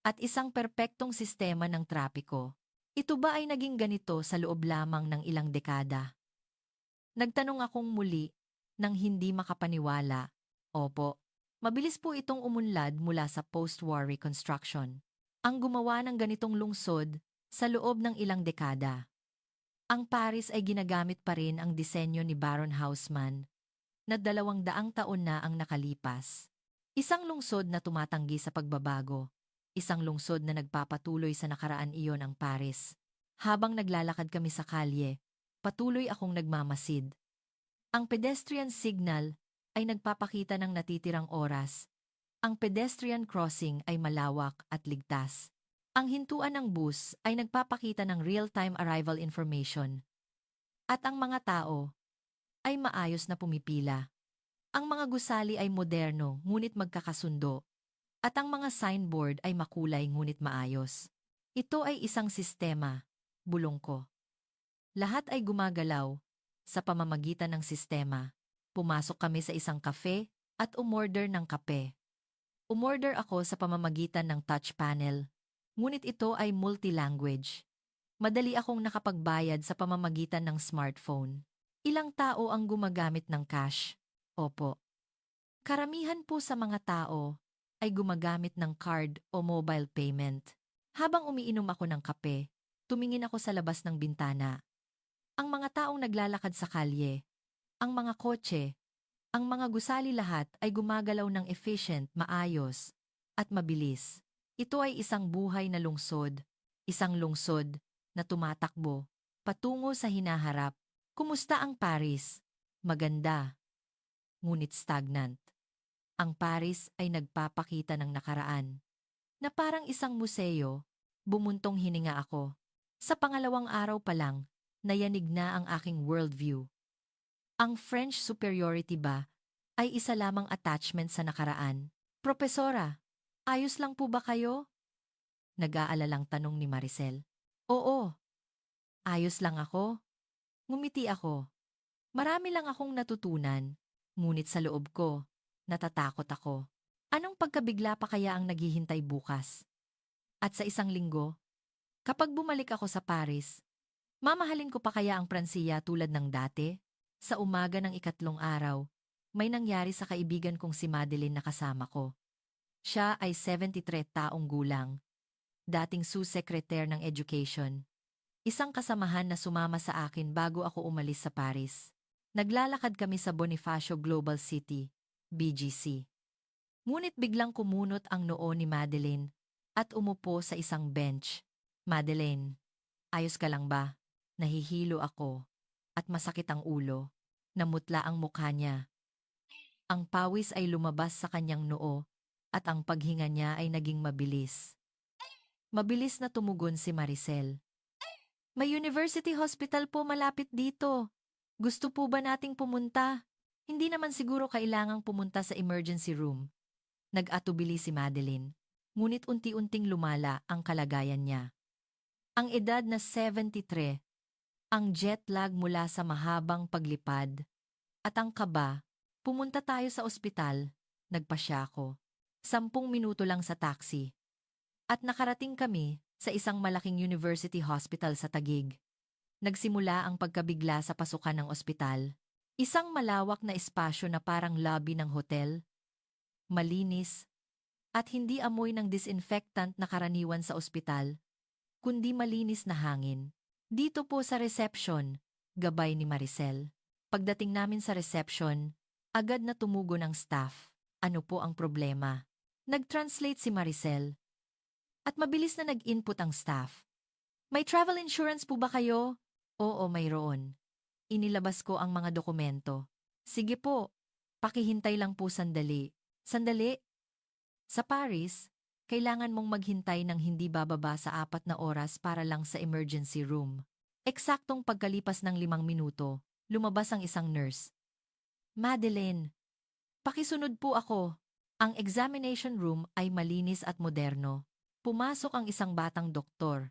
at isang perpektong sistema ng trapiko. Ito ba ay naging ganito sa loob lamang ng ilang dekada? Nagtanong akong muli nang hindi makapaniwala. Opo, mabilis po itong umunlad mula sa post-war reconstruction. Ang gumawa ng ganitong lungsod sa loob ng ilang dekada. Ang Paris ay ginagamit pa rin ang disenyo ni Baron Haussmann na 200 taon na ang nakalipas. Isang lungsod na tumatanggi sa pagbabago. Isang lungsod na nagpapatuloy sa nakaraan iyon ang Paris. Habang naglalakad kami sa kalye, patuloy akong nagmamasid. Ang pedestrian signal ay nagpapakita ng natitirang oras. Ang pedestrian crossing ay malawak at ligtas. Ang hintuan ng bus ay nagpapakita ng real-time arrival information. At ang mga tao ay maayos na pumipila. Ang mga gusali ay moderno ngunit magkakasundo. At ang mga signboard ay makulay ngunit maayos. Ito ay isang sistema, bulong ko. Lahat ay gumagalaw sa pamamagitan ng sistema. Pumasok kami sa isang kafe at umorder ng kape. Umorder ako sa pamamagitan ng touch panel, ngunit ito ay multi-language. Madali akong nakapagbayad sa pamamagitan ng smartphone. Ilang tao ang gumagamit ng cash? Opo. Karamihan po sa mga tao ay gumagamit ng card o mobile payment. Habang umiinom ako ng kape, tumingin ako sa labas ng bintana. Ang mga taong naglalakad sa kalye, ang mga kotse, ang mga gusali lahat ay gumagalaw ng efficient, maayos, at mabilis. Ito ay isang buhay na lungsod, isang lungsod na tumatakbo, patungo sa hinaharap. Kumusta ang Paris? Maganda, ngunit stagnant. Ang Paris ay nagpapakita ng nakaraan. Na parang isang museo, bumuntong hininga ako. Sa pangalawang araw pa lang, nayanig na ang aking worldview. Ang French superiority ba ay isa lamang attachment sa nakaraan? Propesora, ayos lang po ba kayo? Nag-aalalang tanong ni Maricel. Oo, ayos lang ako. Ngumiti ako. Marami lang akong natutunan, ngunit sa loob ko, natatakot ako. Anong pagkabigla pa kaya ang naghihintay bukas? At sa isang linggo, kapag bumalik ako sa Paris, mamahalin ko pa kaya ang Pransiya tulad ng dati? Sa umaga ng ikatlong araw, may nangyari sa kaibigan kong si Madeline na kasama ko. Siya ay 73 taong gulang, dating su-secretary ng education. Isang kasamahan na sumama sa akin bago ako umalis sa Paris. Naglalakad kami sa Bonifacio Global City, BGC. Ngunit biglang kumunot ang noo ni Madeline at umupo sa isang bench. Madeline, ayos ka lang ba? Nahihilo ako. at masakit ang ulo. Namutla ang mukha niya. Ang pawis ay lumabas sa kanyang noo at ang paghinga niya ay naging mabilis. Mabilis na tumugon si Maricel. May university hospital po malapit dito. Gusto po ba nating pumunta? Hindi naman siguro kailangang pumunta sa emergency room. Nag-atubili si Madeline, ngunit unti-unting lumala ang kalagayan niya. Ang edad na 73, ang jet lag mula sa mahabang paglipad, at ang kaba, pumunta tayo sa ospital, nagpasya ako. 10 minuto lang sa taxi. At nakarating kami sa isang malaking university hospital sa Taguig. Nagsimula ang pagkabigla sa pasukan ng ospital. Isang malawak na espasyo na parang lobby ng hotel, malinis, at hindi amoy ng disinfectant na karaniwan sa ospital, kundi malinis na hangin. Dito po sa reception, gabay ni Maricel. Pagdating namin sa reception, agad na tumugon ang staff. Ano po ang problema? Nag-translate si Maricel. At mabilis na nag-input ang staff. May travel insurance po ba kayo? Oo, mayroon. Inilabas ko ang mga dokumento. Sige po, pakihintay lang po sandali. Sandali? Sa Paris, kailangan mong maghintay ng hindi bababa sa 4 na oras para lang sa emergency room. Eksaktong pagkalipas ng 5 minuto, lumabas ang isang nurse. Madeline, pakisunod po ako. Ang examination room ay malinis at moderno. Pumasok ang isang batang doktor.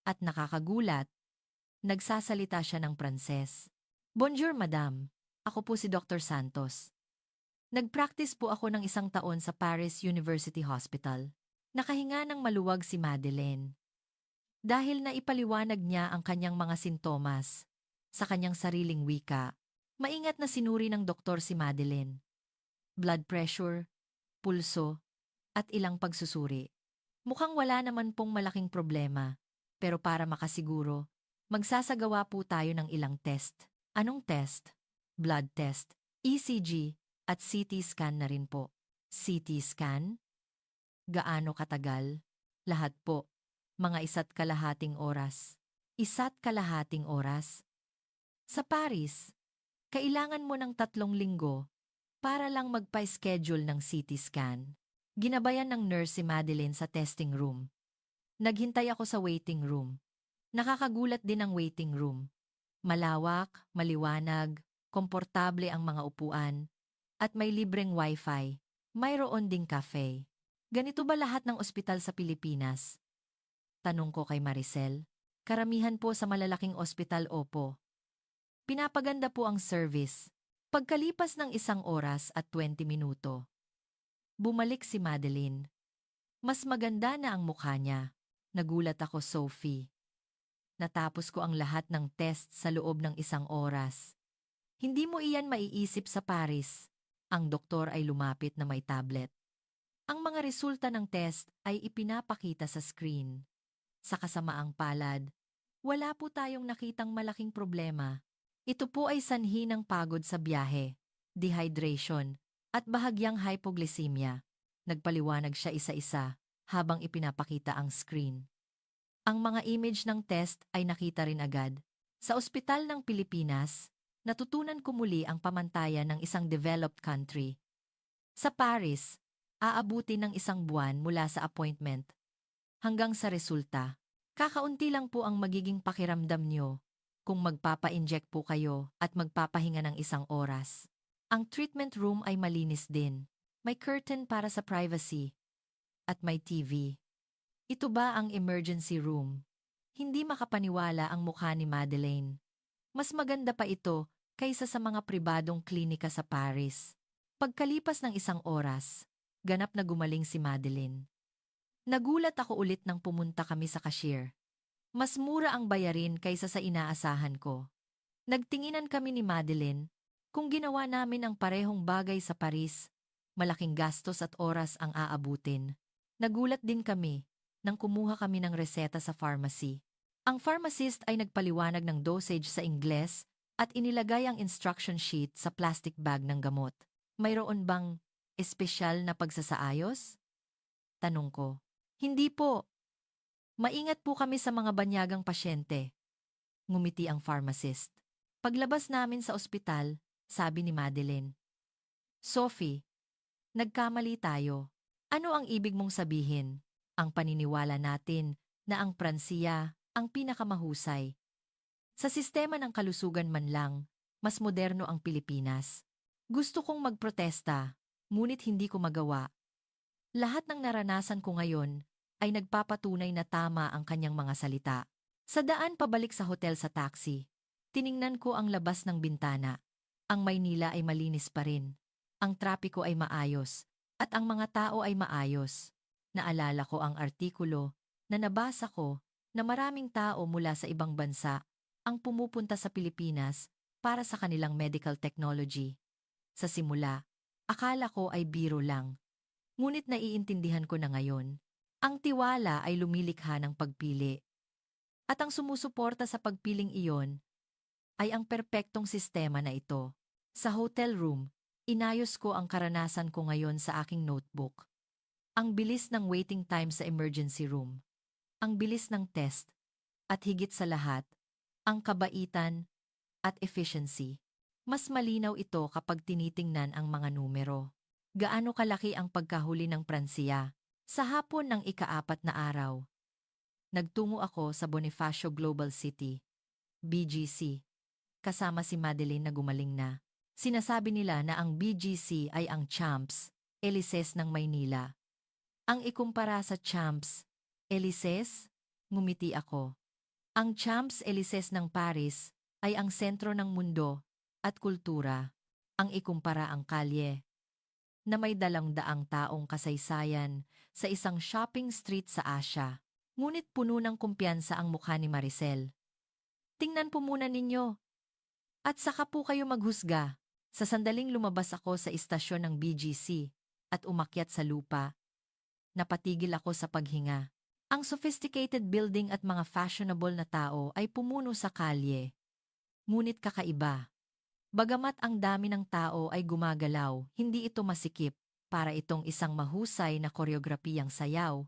At nakakagulat, nagsasalita siya ng Pranses. Bonjour, madam. Ako po si Dr. Santos. Nag-practice po ako ng 1 taon sa Paris University Hospital. Nakahinga ng maluwag si Madeleine. Dahil naipaliwanag niya ang kanyang mga sintomas sa kanyang sariling wika, maingat na sinuri ng doktor si Madeleine. Blood pressure, pulso, at ilang pagsusuri. Mukhang wala naman pong malaking problema, pero para makasiguro, magsasagawa po tayo ng ilang test. Anong test? Blood test, ECG, at CT scan na rin po. CT scan? Gaano katagal? Lahat po. Mga 1.5 oras. 1.5 oras? Sa Paris, kailangan mo ng 3 linggo para lang magpa-schedule ng CT scan. Ginabayan ng nurse si Madeline sa testing room. Naghintay ako sa waiting room. Nakakagulat din ang waiting room. Malawak, maliwanag, komportable ang mga upuan, at may libreng wifi. Mayroon ding cafe. Ganito ba lahat ng ospital sa Pilipinas? Tanong ko kay Maricel. Karamihan po sa malalaking ospital, opo. Pinapaganda po ang service. Pagkalipas ng 1 oras at 20 minuto, bumalik si Madeline. Mas maganda na ang mukha niya. Nagulat ako, Sophie. Natapos ko ang lahat ng test sa loob ng 1 oras. Hindi mo iyan maiisip sa Paris. Ang doktor ay lumapit na may tablet. Ang mga resulta ng test ay ipinapakita sa screen. Sa kasamaang palad, wala po tayong nakitang malaking problema. Ito po ay sanhi ng pagod sa biyahe, dehydration, at bahagyang hypoglycemia. Nagpaliwanag siya isa-isa habang ipinapakita ang screen. Ang mga image ng test ay nakita rin agad. Sa ospital ng Pilipinas, natutunan ko muli ang pamantayan ng isang developed country. Sa Paris, aabuti ng 1 buwan mula sa appointment hanggang sa resulta. Kakaunti lang po ang magiging pakiramdam nyo kung magpapa-inject po kayo at magpapahinga ng 1 oras. Ang treatment room ay malinis din. May curtain para sa privacy. At may TV. Ito ba ang emergency room? Hindi makapaniwala ang mukha ni Madeleine. Mas maganda pa ito kaysa sa mga pribadong klinika sa Paris. Pagkalipas ng 1 oras, ganap na gumaling si Madeleine. Nagulat ako ulit nang pumunta kami sa cashier. Mas mura ang bayarin kaysa sa inaasahan ko. Nagtinginan kami ni Madeline. Kung ginawa namin ang parehong bagay sa Paris, malaking gastos at oras ang aabutin. Nagulat din kami nang kumuha kami ng reseta sa pharmacy. Ang pharmacist ay nagpaliwanag ng dosage sa Ingles at inilagay ang instruction sheet sa plastic bag ng gamot. Mayroon bang espesyal na pagsasaayos? Tanong ko. Hindi po. Maingat po kami sa mga banyagang pasyente. Ngumiti ang pharmacist. Paglabas namin sa ospital, sabi ni Madeline, Sophie, nagkamali tayo. Ano ang ibig mong sabihin? Ang paniniwala natin na ang Pransiya ang pinakamahusay. Sa sistema ng kalusugan man lang, mas moderno ang Pilipinas. Gusto kong magprotesta, ngunit hindi ko magawa. Lahat ng naranasan ko ngayon ay nagpapatunay na tama ang kanyang mga salita. Sa daan pabalik sa hotel sa taxi, tiningnan ko ang labas ng bintana. Ang Maynila ay malinis pa rin. Ang trapiko ay maayos, at ang mga tao ay maayos. Naalala ko ang artikulo na nabasa ko na maraming tao mula sa ibang bansa ang pumupunta sa Pilipinas para sa kanilang medical technology. Sa simula, akala ko ay biro lang. Ngunit naiintindihan ko na ngayon, ang tiwala ay lumilikha ng pagpili. At ang sumusuporta sa pagpiling iyon ay ang perpektong sistema na ito. Sa hotel room, inayos ko ang karanasan ko ngayon sa aking notebook. Ang bilis ng waiting time sa emergency room. Ang bilis ng test. At higit sa lahat, ang kabaitan at efficiency. Mas malinaw ito kapag tinitingnan ang mga numero. Gaano kalaki ang pagkahuli ng Pransiya? Sa hapon ng ika-4 na araw, nagtungo ako sa Bonifacio Global City, BGC. Kasama si Madeline na gumaling na. Sinasabi nila na ang BGC ay ang Champs Elysees ng Maynila. Ang ikumpara sa Champs Elysees, ngumiti ako. Ang Champs Elysees ng Paris ay ang sentro ng mundo at kultura. Ang ikumpara ang kalye na may dalang-daang taong kasaysayan sa isang shopping street sa Asia. Ngunit puno ng kumpiyansa ang mukha ni Maricel. Tingnan po muna ninyo. At saka po kayo maghusga. Sa sandaling lumabas ako sa istasyon ng BGC at umakyat sa lupa, napatigil ako sa paghinga. Ang sophisticated building at mga fashionable na tao ay pumuno sa kalye. Ngunit kakaiba. Bagamat ang dami ng tao ay gumagalaw, hindi ito masikip para itong isang mahusay na koreograpiyang sayaw.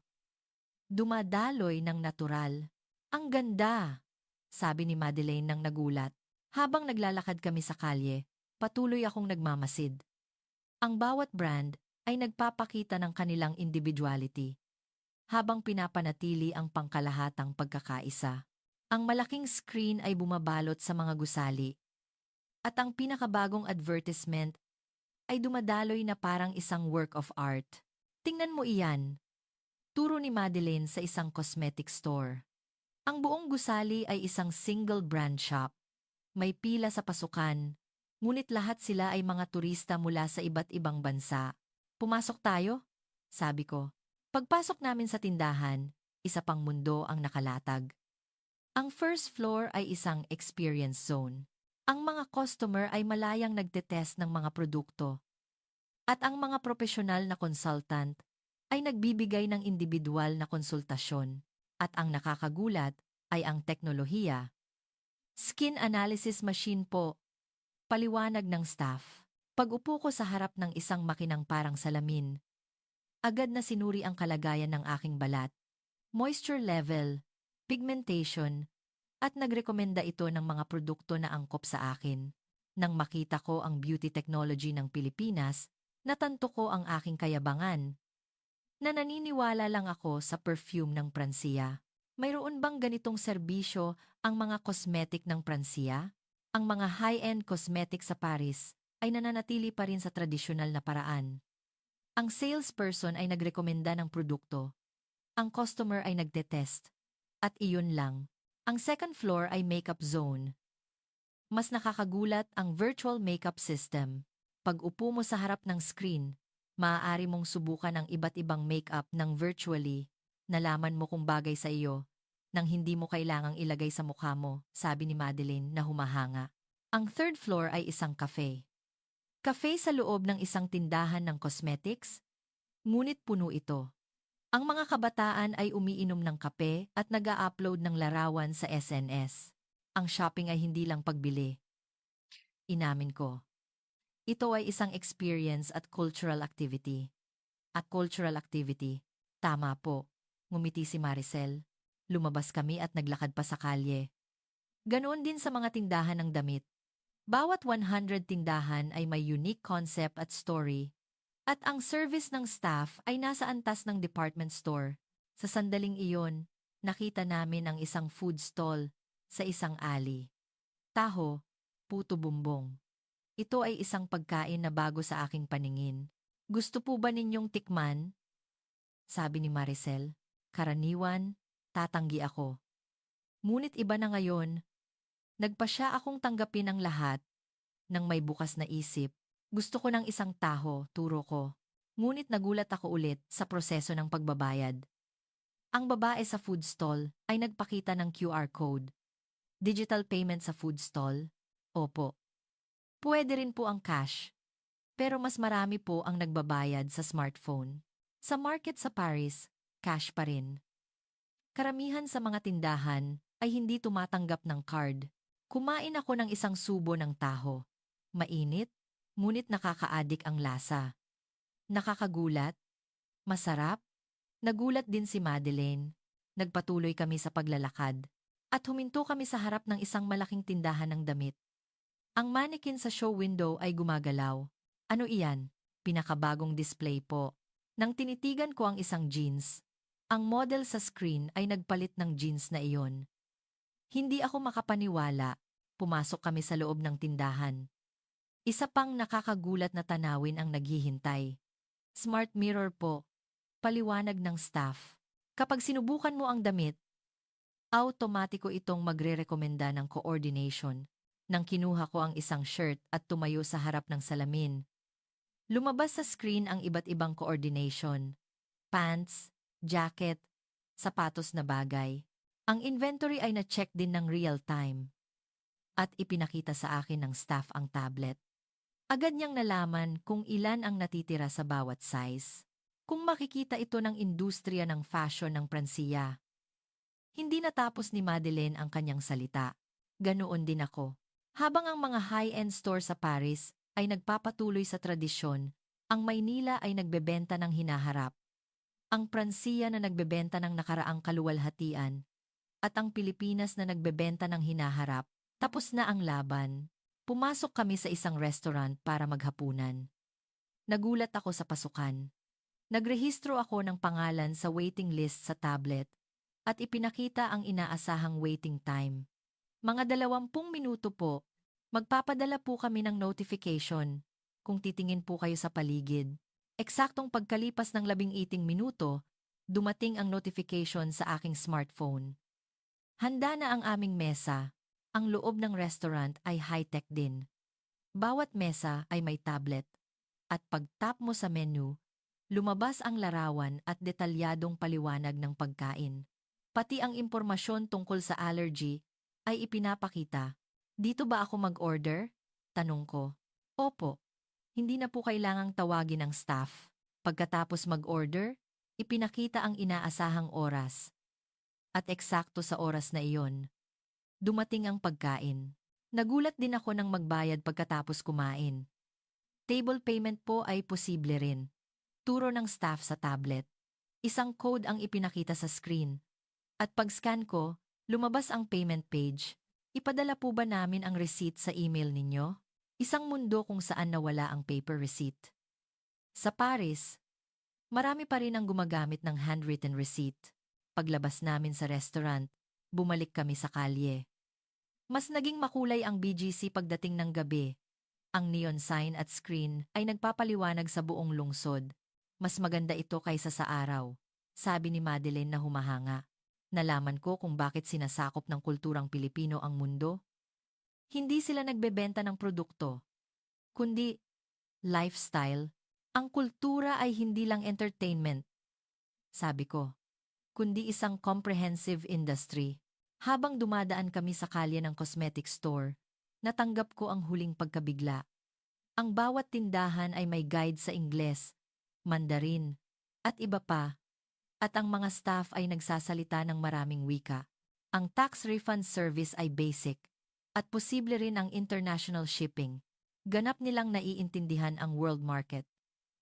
Dumadaloy ng natural. Ang ganda, sabi ni Madeleine nang nagulat. Habang naglalakad kami sa kalye, patuloy akong nagmamasid. Ang bawat brand ay nagpapakita ng kanilang individuality, habang pinapanatili ang pangkalahatang pagkakaisa. Ang malaking screen ay bumabalot sa mga gusali. At ang pinakabagong advertisement ay dumadaloy na parang isang work of art. Tingnan mo iyan. Turo ni Madeline sa isang cosmetic store. Ang buong gusali ay isang single brand shop. May pila sa pasukan, ngunit lahat sila ay mga turista mula sa iba't ibang bansa. Pumasok tayo? Sabi ko. Pagpasok namin sa tindahan, isa pang mundo ang nakalatag. Ang first floor ay isang experience zone. Ang mga customer ay malayang nagtetest ng mga produkto. At ang mga profesional na consultant ay nagbibigay ng individual na konsultasyon. At ang nakakagulat ay ang teknolohiya. Skin analysis machine po, paliwanag ng staff. Pag-upo ko sa harap ng isang makinang parang salamin, agad na sinuri ang kalagayan ng aking balat, moisture level, pigmentation, at nagrekomenda ito ng mga produkto na angkop sa akin. Nang makita ko ang beauty technology ng Pilipinas, natanto ko ang aking kayabangan. Na naniniwala lang ako sa perfume ng Pransiya. Mayroon bang ganitong serbisyo ang mga cosmetic ng Pransiya? Ang mga high-end cosmetic sa Paris ay nananatili pa rin sa tradisyonal na paraan. Ang salesperson ay nagrekomenda ng produkto. Ang customer ay nagtetest. At iyon lang. Ang second floor ay makeup zone. Mas nakakagulat ang virtual makeup system. Pag upo mo sa harap ng screen, maaari mong subukan ang iba't ibang makeup ng virtually. Nalaman mo kung bagay sa iyo, nang hindi mo kailangang ilagay sa mukha mo, sabi ni Madeline na humahanga. Ang third floor ay isang cafe. Cafe sa loob ng isang tindahan ng cosmetics? Ngunit puno ito. Ang mga kabataan ay umiinom ng kape at nag-a-upload ng larawan sa SNS. Ang shopping ay hindi lang pagbili. Inamin ko. Ito ay isang experience at cultural activity. At cultural activity, tama po, ngumiti si Maricel. Lumabas kami at naglakad pa sa kalye. Ganoon din sa mga tindahan ng damit. Bawat 100 tindahan ay may unique concept at story, at ang service ng staff ay nasa antas ng department store. Sa sandaling iyon, nakita namin ang isang food stall sa isang alley. Taho, puto bumbong. Ito ay isang pagkain na bago sa aking paningin. Gusto po ba ninyong tikman? Sabi ni Maricel. Karaniwan, tatanggi ako. Ngunit iba na ngayon, nagpasya akong tanggapin ang lahat ng may bukas na isip. Gusto ko ng isang taho, turo ko. Ngunit nagulat ako ulit sa proseso ng pagbabayad. Ang babae sa food stall ay nagpakita ng QR code. Digital payment sa food stall? Opo. Pwede rin po ang cash. Pero mas marami po ang nagbabayad sa smartphone. Sa market sa Paris, cash pa rin. Karamihan sa mga tindahan ay hindi tumatanggap ng card. Kumain ako ng isang subo ng taho. Mainit, ngunit nakakaadik ang lasa. Nakakagulat, masarap. Nagulat din si Madeleine. Nagpatuloy kami sa paglalakad. At huminto kami sa harap ng isang malaking tindahan ng damit. Ang mannequin sa show window ay gumagalaw. Ano iyan? Pinakabagong display po. Nang tinitigan ko ang isang jeans, ang model sa screen ay nagpalit ng jeans na iyon. Hindi ako makapaniwala. Pumasok kami sa loob ng tindahan. Isa pang nakakagulat na tanawin ang naghihintay. Smart mirror po. Paliwanag ng staff. Kapag sinubukan mo ang damit, automatiko itong magre-rekomenda ng coordination. Nang kinuha ko ang isang shirt at tumayo sa harap ng salamin, lumabas sa screen ang iba't ibang coordination. Pants, jacket, sapatos na bagay. Ang inventory ay na-check din ng real time. At ipinakita sa akin ng staff ang tablet. Agad niyang nalaman kung ilan ang natitira sa bawat size. Kung makikita ito ng industriya ng fashion ng Pransiya. Hindi natapos ni Madeleine ang kanyang salita. Ganoon din ako. Habang ang mga high-end store sa Paris ay nagpapatuloy sa tradisyon, ang Maynila ay nagbebenta ng hinaharap. Ang Pransiya na nagbebenta ng nakaraang kaluwalhatian, at ang Pilipinas na nagbebenta ng hinaharap. Tapos na ang laban. Pumasok kami sa isang restaurant para maghapunan. Nagulat ako sa pasukan. Nagrehistro ako ng pangalan sa waiting list sa tablet at ipinakita ang inaasahang waiting time. Mga 20 minuto po, magpapadala po kami ng notification kung titingin po kayo sa paligid. Eksaktong pagkalipas ng 18 minuto, dumating ang notification sa aking smartphone. Handa na ang aming mesa. Ang loob ng restaurant ay high-tech din. Bawat mesa ay may tablet. At pag-tap mo sa menu, lumabas ang larawan at detalyadong paliwanag ng pagkain. Pati ang impormasyon tungkol sa allergy ay ipinapakita. Dito ba ako mag-order? Tanong ko. Opo. Hindi na po kailangang tawagin ng staff. Pagkatapos mag-order, ipinakita ang inaasahang oras. At eksakto sa oras na iyon, dumating ang pagkain. Nagulat din ako nang magbayad pagkatapos kumain. Table payment po ay posible rin. Turo ng staff sa tablet. Isang code ang ipinakita sa screen. At pag-scan ko, lumabas ang payment page. Ipadala po ba namin ang receipt sa email ninyo? Isang mundo kung saan nawala ang paper receipt. Sa Paris, marami pa rin ang gumagamit ng handwritten receipt. Paglabas namin sa restaurant, bumalik kami sa kalye. Mas naging makulay ang BGC pagdating ng gabi. Ang neon sign at screen ay nagpapaliwanag sa buong lungsod. Mas maganda ito kaysa sa araw, sabi ni Madeleine na humahanga. Nalaman ko kung bakit sinasakop ng kulturang Pilipino ang mundo. Hindi sila nagbebenta ng produkto, kundi lifestyle. Ang kultura ay hindi lang entertainment, sabi ko, kundi isang comprehensive industry. Habang dumadaan kami sa kalye ng cosmetic store, natanggap ko ang huling pagkabigla. Ang bawat tindahan ay may guide sa Ingles, Mandarin, at iba pa, at ang mga staff ay nagsasalita ng maraming wika. Ang tax refund service ay basic, at posible rin ang international shipping. Ganap nilang naiintindihan ang world market,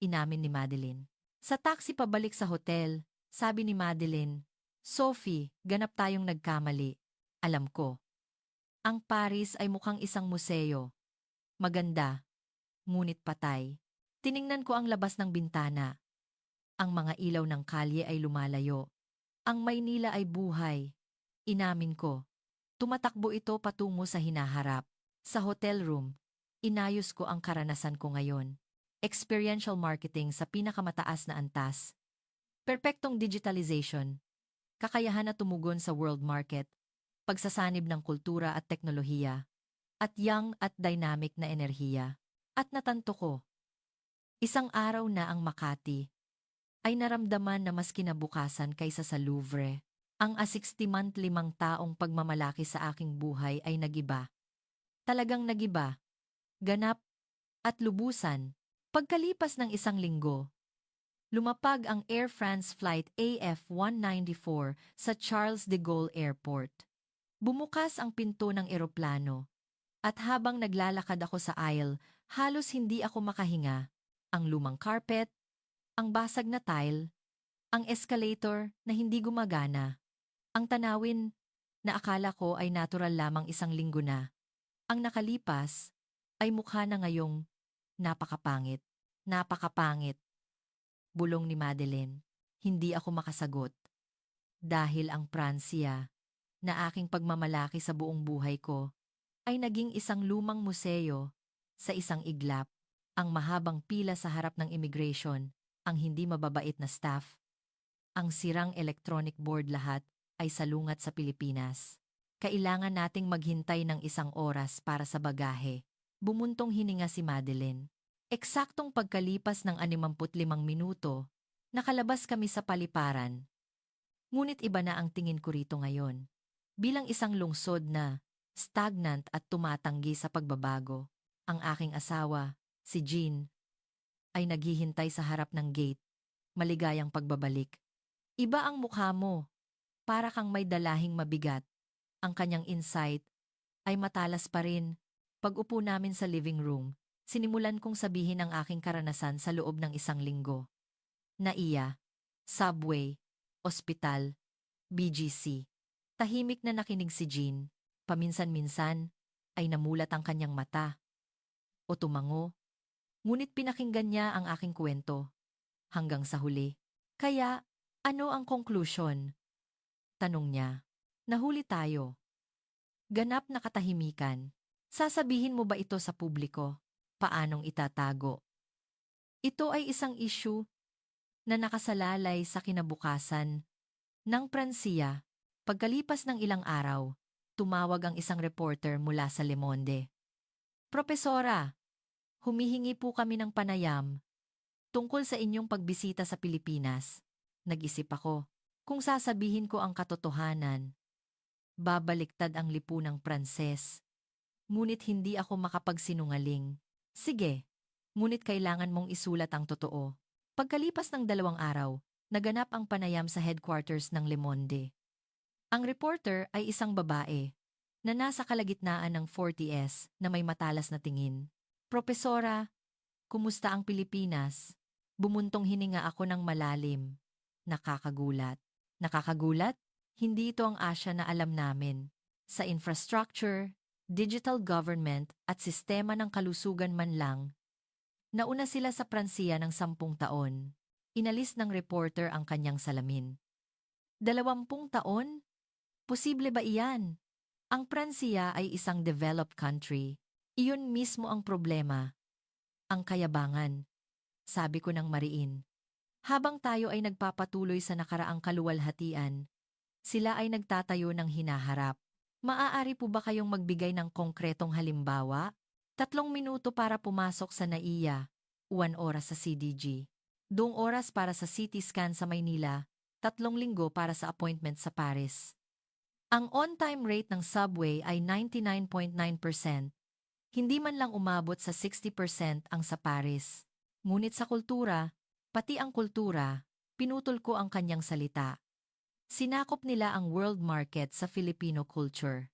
inamin ni Madeleine. Sa taxi pabalik sa hotel, sabi ni Madeleine, Sophie, ganap tayong nagkamali. Alam ko. Ang Paris ay mukhang isang museo. Maganda, ngunit patay. Tiningnan ko ang labas ng bintana. Ang mga ilaw ng kalye ay lumalayo. Ang Maynila ay buhay. Inamin ko. Tumatakbo ito patungo sa hinaharap. Sa hotel room, inayos ko ang karanasan ko ngayon. Experiential marketing sa pinakamataas na antas. Perpektong digitalization. Kakayahan na tumugon sa world market. Pagsasanib ng kultura at teknolohiya. At young at dynamic na enerhiya. At natanto ko. Isang araw na ang Makati ay naramdaman na mas kinabukasan kaysa sa Louvre. Ang a 60-month 5 taong pagmamalaki sa aking buhay ay nagiba. Talagang nagiba. Ganap at lubusan. Pagkalipas ng 1 linggo, lumapag ang Air France Flight AF-194 sa Charles de Gaulle Airport. Bumukas ang pinto ng eroplano. At habang naglalakad ako sa aisle, halos hindi ako makahinga. Ang lumang carpet, ang basag na tile, ang escalator na hindi gumagana. Ang tanawin na akala ko ay natural lamang 1 linggo na. Ang nakalipas ay mukha na ngayong napakapangit. Napakapangit. Bulong ni Madeline. Hindi ako makasagot. Dahil ang Pransya, na aking pagmamalaki sa buong buhay ko, ay naging isang lumang museo sa isang iglap. Ang mahabang pila sa harap ng immigration, ang hindi mababait na staff, ang sirang electronic board lahat ay salungat sa Pilipinas. Kailangan nating maghintay ng 1 oras para sa bagahe. Bumuntong hininga si Madeline. Eksaktong pagkalipas ng 65 minuto, nakalabas kami sa paliparan. Ngunit iba na ang tingin ko rito ngayon. Bilang isang lungsod na stagnant at tumatanggi sa pagbabago, ang aking asawa, si Jean, ay naghihintay sa harap ng gate. Maligayang pagbabalik. Iba ang mukha mo. Para kang may dalahing mabigat. Ang kanyang insight ay matalas pa rin. Pag-upo namin sa living room, sinimulan kong sabihin ang aking karanasan sa loob ng 1 linggo. Naiya, subway, ospital, BGC. Tahimik na nakinig si Jean. Paminsan-minsan ay namulat ang kanyang mata. O tumango. Ngunit pinakinggan niya ang aking kwento. Hanggang sa huli. Kaya, ano ang conclusion? Tanong niya. Nahuli tayo. Ganap na katahimikan. Sasabihin mo ba ito sa publiko? Paanong itatago? Ito ay isang issue na nakasalalay sa kinabukasan ng Pransiya. Pagkalipas ng ilang araw, tumawag ang isang reporter mula sa Le Monde. Propesora, humihingi po kami ng panayam tungkol sa inyong pagbisita sa Pilipinas. Nag-isip ako, kung sasabihin ko ang katotohanan, babaliktad ang lipunang Pranses. Ngunit hindi ako makapagsinungaling. Sige, ngunit kailangan mong isulat ang totoo. Pagkalipas ng 2 araw, naganap ang panayam sa headquarters ng Le Monde. Ang reporter ay isang babae na nasa kalagitnaan ng 40s na may matalas na tingin. Propesora, kumusta ang Pilipinas? Bumuntong hininga ako ng malalim. Nakakagulat. Nakakagulat? Hindi ito ang Asya na alam namin. Sa infrastructure, digital government at sistema ng kalusugan man lang, nauna sila sa Pransiya ng 10 taon. Inalis ng reporter ang kanyang salamin. 20 taon? Posible ba iyan? Ang Pransiya ay isang developed country. Iyon mismo ang problema. Ang kayabangan. Sabi ko ng mariin. Habang tayo ay nagpapatuloy sa nakaraang kaluwalhatian, sila ay nagtatayo ng hinaharap. Maaari po ba kayong magbigay ng konkretong halimbawa? 3 minuto para pumasok sa NAIA, 1 oras sa CDG. 2 oras para sa CT scan sa Maynila, 3 linggo para sa appointment sa Paris. Ang on-time rate ng subway ay 99.9%. Hindi man lang umabot sa 60% ang sa Paris. Ngunit sa kultura, pati ang kultura, pinutol ko ang kanyang salita. Sinakop nila ang world market sa Filipino culture.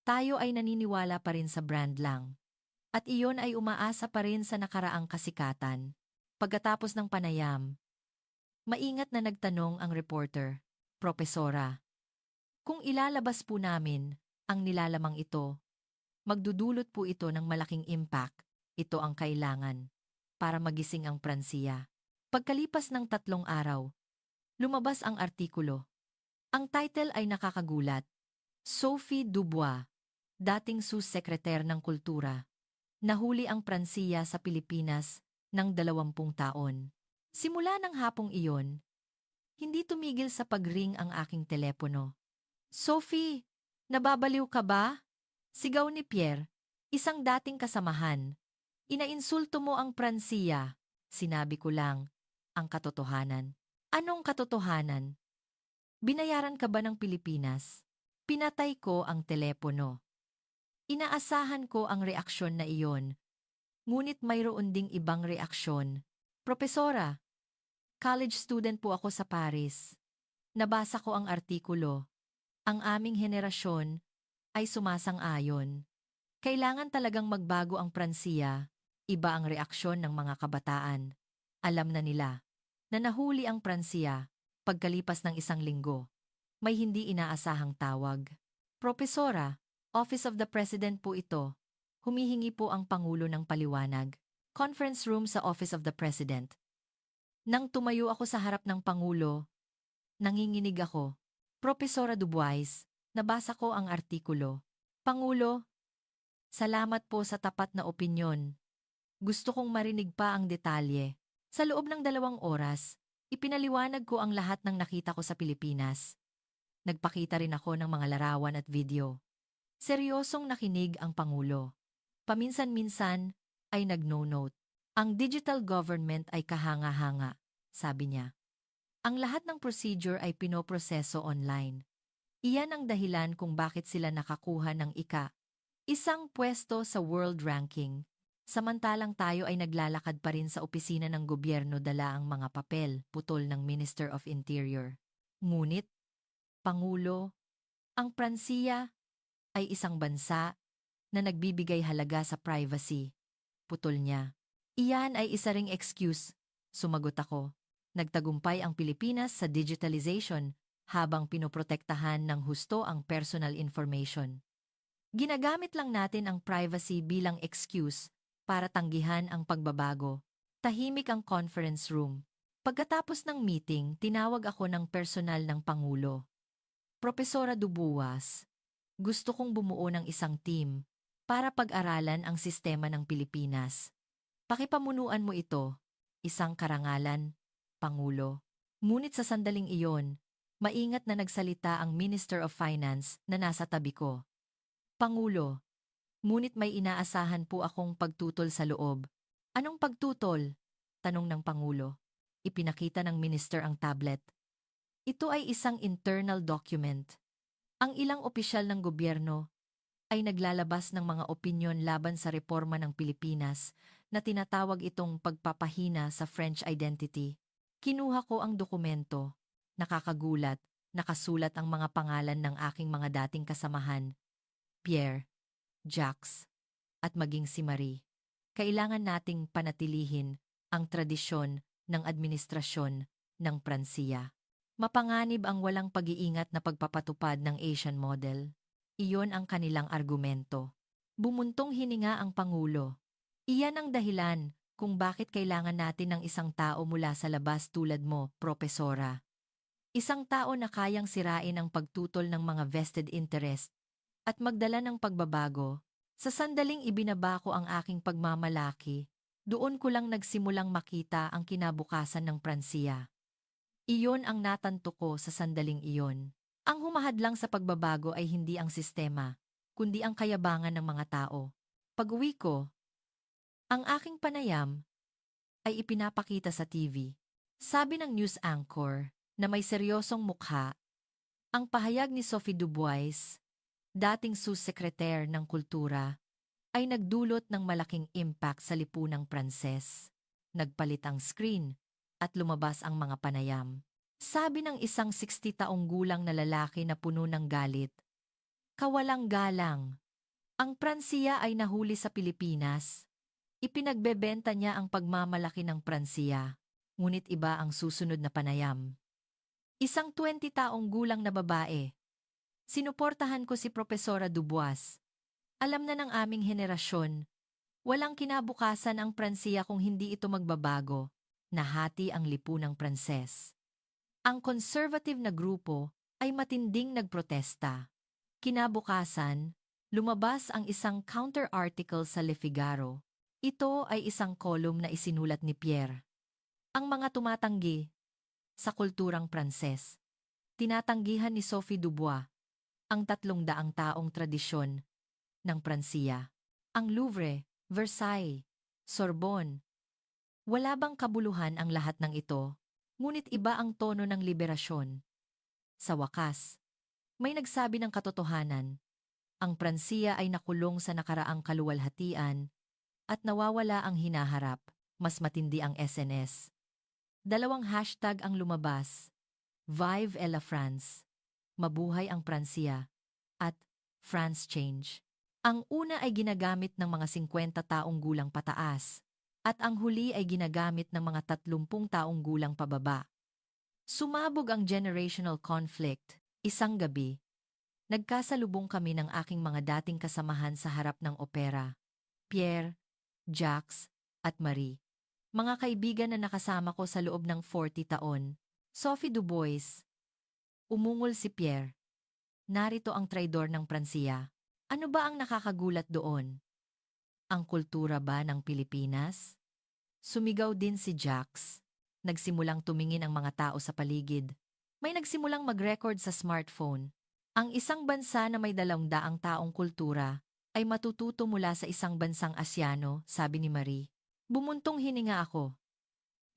Tayo ay naniniwala pa rin sa brand lang. At iyon ay umaasa pa rin sa nakaraang kasikatan. Pagkatapos ng panayam, maingat na nagtanong ang reporter, Propesora, kung ilalabas po namin ang nilalamang ito, Magdudulot po ito ng malaking impact. Ito ang kailangan para magising ang Pransiya. Pagkalipas ng 3 araw, lumabas ang artikulo. Ang title ay nakakagulat. Sophie Dubois, dating sus-sekreter ng kultura. Nahuli ang Pransiya sa Pilipinas ng 20 taon. Simula ng hapong iyon, hindi tumigil sa pag-ring ang aking telepono. Sophie, nababaliw ka ba? Sigaw ni Pierre, isang dating kasamahan. Inainsulto mo ang Pransiya. Sinabi ko lang, ang katotohanan. Anong katotohanan? Binayaran ka ba ng Pilipinas? Pinatay ko ang telepono. Inaasahan ko ang reaksyon na iyon, ngunit mayroon ding ibang reaksyon. Propesora, college student po ako sa Paris. Nabasa ko ang artikulo. Ang aming henerasyon ay sumasang-ayon. Kailangan talagang magbago ang Pransiya. Iba ang reaksyon ng mga kabataan. Alam na nila na nahuli ang Pransiya pagkalipas ng 1 linggo. May hindi inaasahang tawag. Propesora, Office of the President po ito. Humihingi po ang Pangulo ng paliwanag. Conference room sa Office of the President. Nang tumayo ako sa harap ng Pangulo, nanginginig ako. Propesora Dubois, nabasa ko ang artikulo. Pangulo, salamat po sa tapat na opinyon. Gusto kong marinig pa ang detalye. Sa loob ng 2 oras, ipinaliwanag ko ang lahat ng nakita ko sa Pilipinas. Nagpakita rin ako ng mga larawan at video. Seryosong nakinig ang Pangulo. Paminsan-minsan ay nag-no-note. Ang digital government ay kahanga-hanga, sabi niya. Ang lahat ng procedure ay pinoproseso online. Iyan ang dahilan kung bakit sila nakakuha ng isang pwesto sa world ranking. Samantalang tayo ay naglalakad pa rin sa opisina ng gobyerno dala ang mga papel, putol ng Minister of Interior. Ngunit, Pangulo, ang Pransiya ay isang bansa na nagbibigay halaga sa privacy. Putol niya. Iyan ay isa ring excuse, sumagot ako. Nagtagumpay ang Pilipinas sa digitalization habang pinoprotektahan ng husto ang personal information. Ginagamit lang natin ang privacy bilang excuse para tanggihan ang pagbabago. Tahimik ang conference room. Pagkatapos ng meeting, tinawag ako ng personal ng Pangulo. Propesora Dubois, gusto kong bumuo ng isang team para pag-aralan ang sistema ng Pilipinas. Pakipamunuan mo ito, isang karangalan, Pangulo. Ngunit sa sandaling iyon, maingat na nagsalita ang Minister of Finance na nasa tabi ko. Pangulo, ngunit may inaasahan po akong pagtutol sa loob. Anong pagtutol? Tanong ng Pangulo. Ipinakita ng minister ang tablet. Ito ay isang internal document. Ang ilang opisyal ng gobyerno ay naglalabas ng mga opinyon laban sa reforma ng Pilipinas na tinatawag itong pagpapahina sa French identity. Kinuha ko ang dokumento. Nakakagulat, nakasulat ang mga pangalan ng aking mga dating kasamahan. Pierre, Jacques, at maging si Marie. Kailangan nating panatilihin ang tradisyon ng administrasyon ng Pransiya. Mapanganib ang walang pag-iingat na pagpapatupad ng Asian model. Iyon ang kanilang argumento. Bumuntong hininga ang Pangulo. Iyan ang dahilan kung bakit kailangan natin ng isang tao mula sa labas tulad mo, Propesora. Isang tao na kayang sirain ang pagtutol ng mga vested interest at magdala ng pagbabago. Sa sandaling ibinaba ko ang aking pagmamalaki, doon ko lang nagsimulang makita ang kinabukasan ng Pransiya. Iyon ang natanto ko sa sandaling iyon. Ang humahadlang sa pagbabago ay hindi ang sistema, kundi ang kayabangan ng mga tao. Pag-uwi ko, ang aking panayam ay ipinapakita sa TV. Sabi ng news anchor na may seryosong mukha, ang pahayag ni Sophie Dubois, dating sus-sekreter ng kultura, ay nagdulot ng malaking impact sa lipunang Pranses. Nagpalit ang screen at lumabas ang mga panayam. Sabi ng isang 60 taong gulang na lalaki na puno ng galit, kawalang galang. Ang Pransiya ay nahuli sa Pilipinas. Ipinagbebenta niya ang pagmamalaki ng Pransiya, ngunit iba ang susunod na panayam. Isang 20 taong gulang na babae. Sinuportahan ko si Propesora Dubois. Alam na ng aming henerasyon, walang kinabukasan ang Pransiya kung hindi ito magbabago. Nahati ang lipunang Pranses. Ang conservative na grupo ay matinding nagprotesta. Kinabukasan, lumabas ang isang counter-article sa Le Figaro. Ito ay isang kolum na isinulat ni Pierre. Ang mga tumatanggi sa kulturang Pranses. Tinatanggihan ni Sophie Dubois ang 300 taong tradisyon ng Pransiya. Ang Louvre, Versailles, Sorbonne. Wala bang kabuluhan ang lahat ng ito? Ngunit iba ang tono ng liberasyon. Sa wakas, may nagsabi ng katotohanan. Ang Pransiya ay nakulong sa nakaraang kaluwalhatian at nawawala ang hinaharap, mas matindi ang SNS. 2 hashtag ang lumabas. Vive la France. Mabuhay ang Pransiya. At France Change. Ang una ay ginagamit ng mga 50 taong gulang pataas, at ang huli ay ginagamit ng mga 30 taong gulang pababa. Sumabog ang generational conflict. Isang gabi, nagkasalubong kami ng aking mga dating kasamahan sa harap ng opera. Pierre, Jacques, at Marie. Mga kaibigan na nakasama ko sa loob ng 40 taon. Sophie Dubois. Umungol si Pierre. Narito ang traidor ng Pransiya. Ano ba ang nakakagulat doon? Ang kultura ba ng Pilipinas? Sumigaw din si Jacques. Nagsimulang tumingin ang mga tao sa paligid. May nagsimulang mag-record sa smartphone. Ang isang bansa na may 200 taong kultura ay matututo mula sa isang bansang Asyano, sabi ni Marie. Bumuntong hininga ako.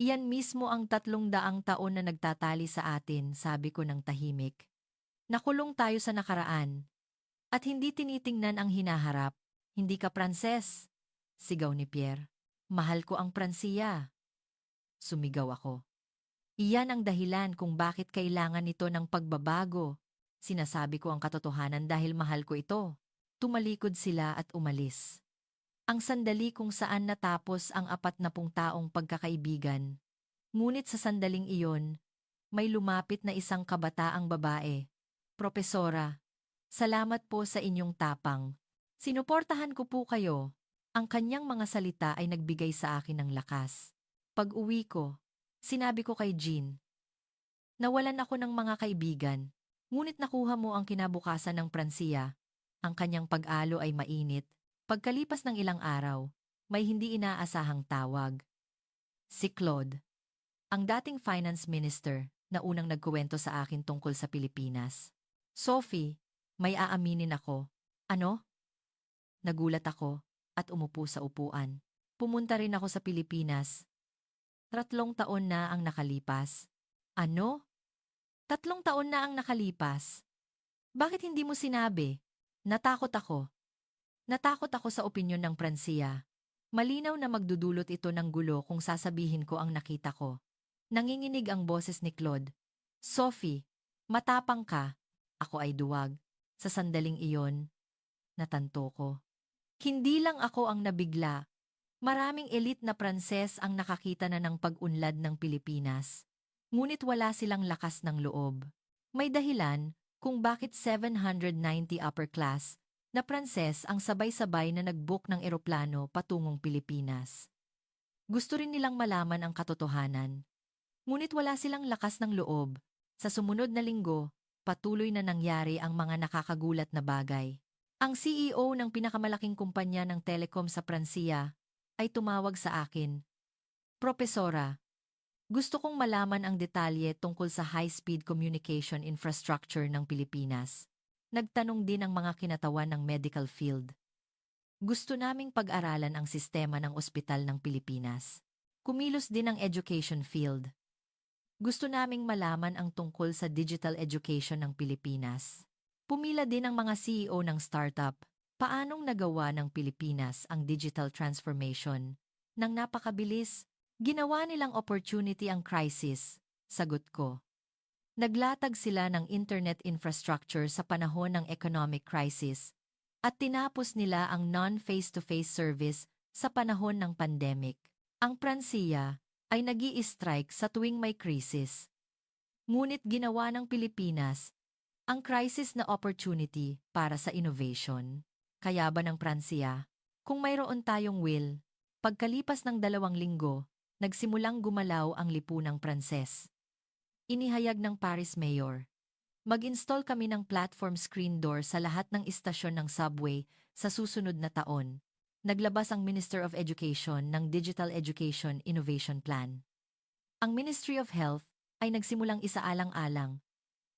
Iyan mismo ang 300 taon na nagtatali sa atin, sabi ko ng tahimik. Nakulong tayo sa nakaraan. At hindi tinitingnan ang hinaharap. Hindi ka Pranses, sigaw ni Pierre. Mahal ko ang Pransiya. Sumigaw ako. Iyan ang dahilan kung bakit kailangan nito ng pagbabago. Sinasabi ko ang katotohanan dahil mahal ko ito. Tumalikod sila at umalis. Ang sandali kung saan natapos ang 40 taong pagkakaibigan. Ngunit sa sandaling iyon, may lumapit na isang kabataang babae. Propesora, salamat po sa inyong tapang. Sinuportahan ko po kayo. Ang kanyang mga salita ay nagbigay sa akin ng lakas. Pag-uwi ko, sinabi ko kay Jean. Nawalan ako ng mga kaibigan, ngunit nakuha mo ang kinabukasan ng Pransiya. Ang kanyang pag-alo ay mainit. Pagkalipas ng ilang araw, may hindi inaasahang tawag. Si Claude, ang dating finance minister na unang nagkuwento sa akin tungkol sa Pilipinas. Sophie, may aaminin ako. Ano? Nagulat ako at umupo sa upuan. Pumunta rin ako sa Pilipinas. 3 taon na ang nakalipas. Ano? 3 taon na ang nakalipas. Bakit hindi mo sinabi? Natakot ako. Natakot ako sa opinyon ng Pransiya. Malinaw na magdudulot ito ng gulo kung sasabihin ko ang nakita ko. Nanginginig ang boses ni Claude. Sophie, matapang ka. Ako ay duwag. Sa sandaling iyon, natanto ko. Hindi lang ako ang nabigla. Maraming elite na Pranses ang nakakita na ng pag-unlad ng Pilipinas. Ngunit wala silang lakas ng loob. May dahilan kung bakit 790 upper class na Pranses ang sabay-sabay na nag-book ng eroplano patungong Pilipinas. Gusto rin nilang malaman ang katotohanan. Ngunit wala silang lakas ng loob. Sa sumunod na linggo, patuloy na nangyari ang mga nakakagulat na bagay. Ang CEO ng pinakamalaking kumpanya ng telecom sa Pransiya ay tumawag sa akin. Propesora, gusto kong malaman ang detalye tungkol sa high-speed communication infrastructure ng Pilipinas. Nagtanong din ang mga kinatawan ng medical field. Gusto naming pag-aralan ang sistema ng ospital ng Pilipinas. Kumilos din ang education field. Gusto naming malaman ang tungkol sa digital education ng Pilipinas. Pumila din ang mga CEO ng startup. Paanong nagawa ng Pilipinas ang digital transformation? Nang napakabilis, ginawa nilang opportunity ang crisis. Sagot ko. Naglatag sila ng internet infrastructure sa panahon ng economic crisis at tinapos nila ang non-face-to-face service sa panahon ng pandemic. Ang Pransiya ay nag-i-strike sa tuwing may krisis. Ngunit ginawa ng Pilipinas ang crisis na opportunity para sa innovation. Kayaban ng Pransiya. Kung mayroon tayong will, pagkalipas ng 2 linggo, nagsimulang gumalaw ang lipunang Pranses. Inihayag ng Paris Mayor. Mag-install kami ng platform screen door sa lahat ng istasyon ng subway sa susunod na taon. Naglabas ang Minister of Education ng Digital Education Innovation Plan. Ang Ministry of Health ay nagsimulang isaalang-alang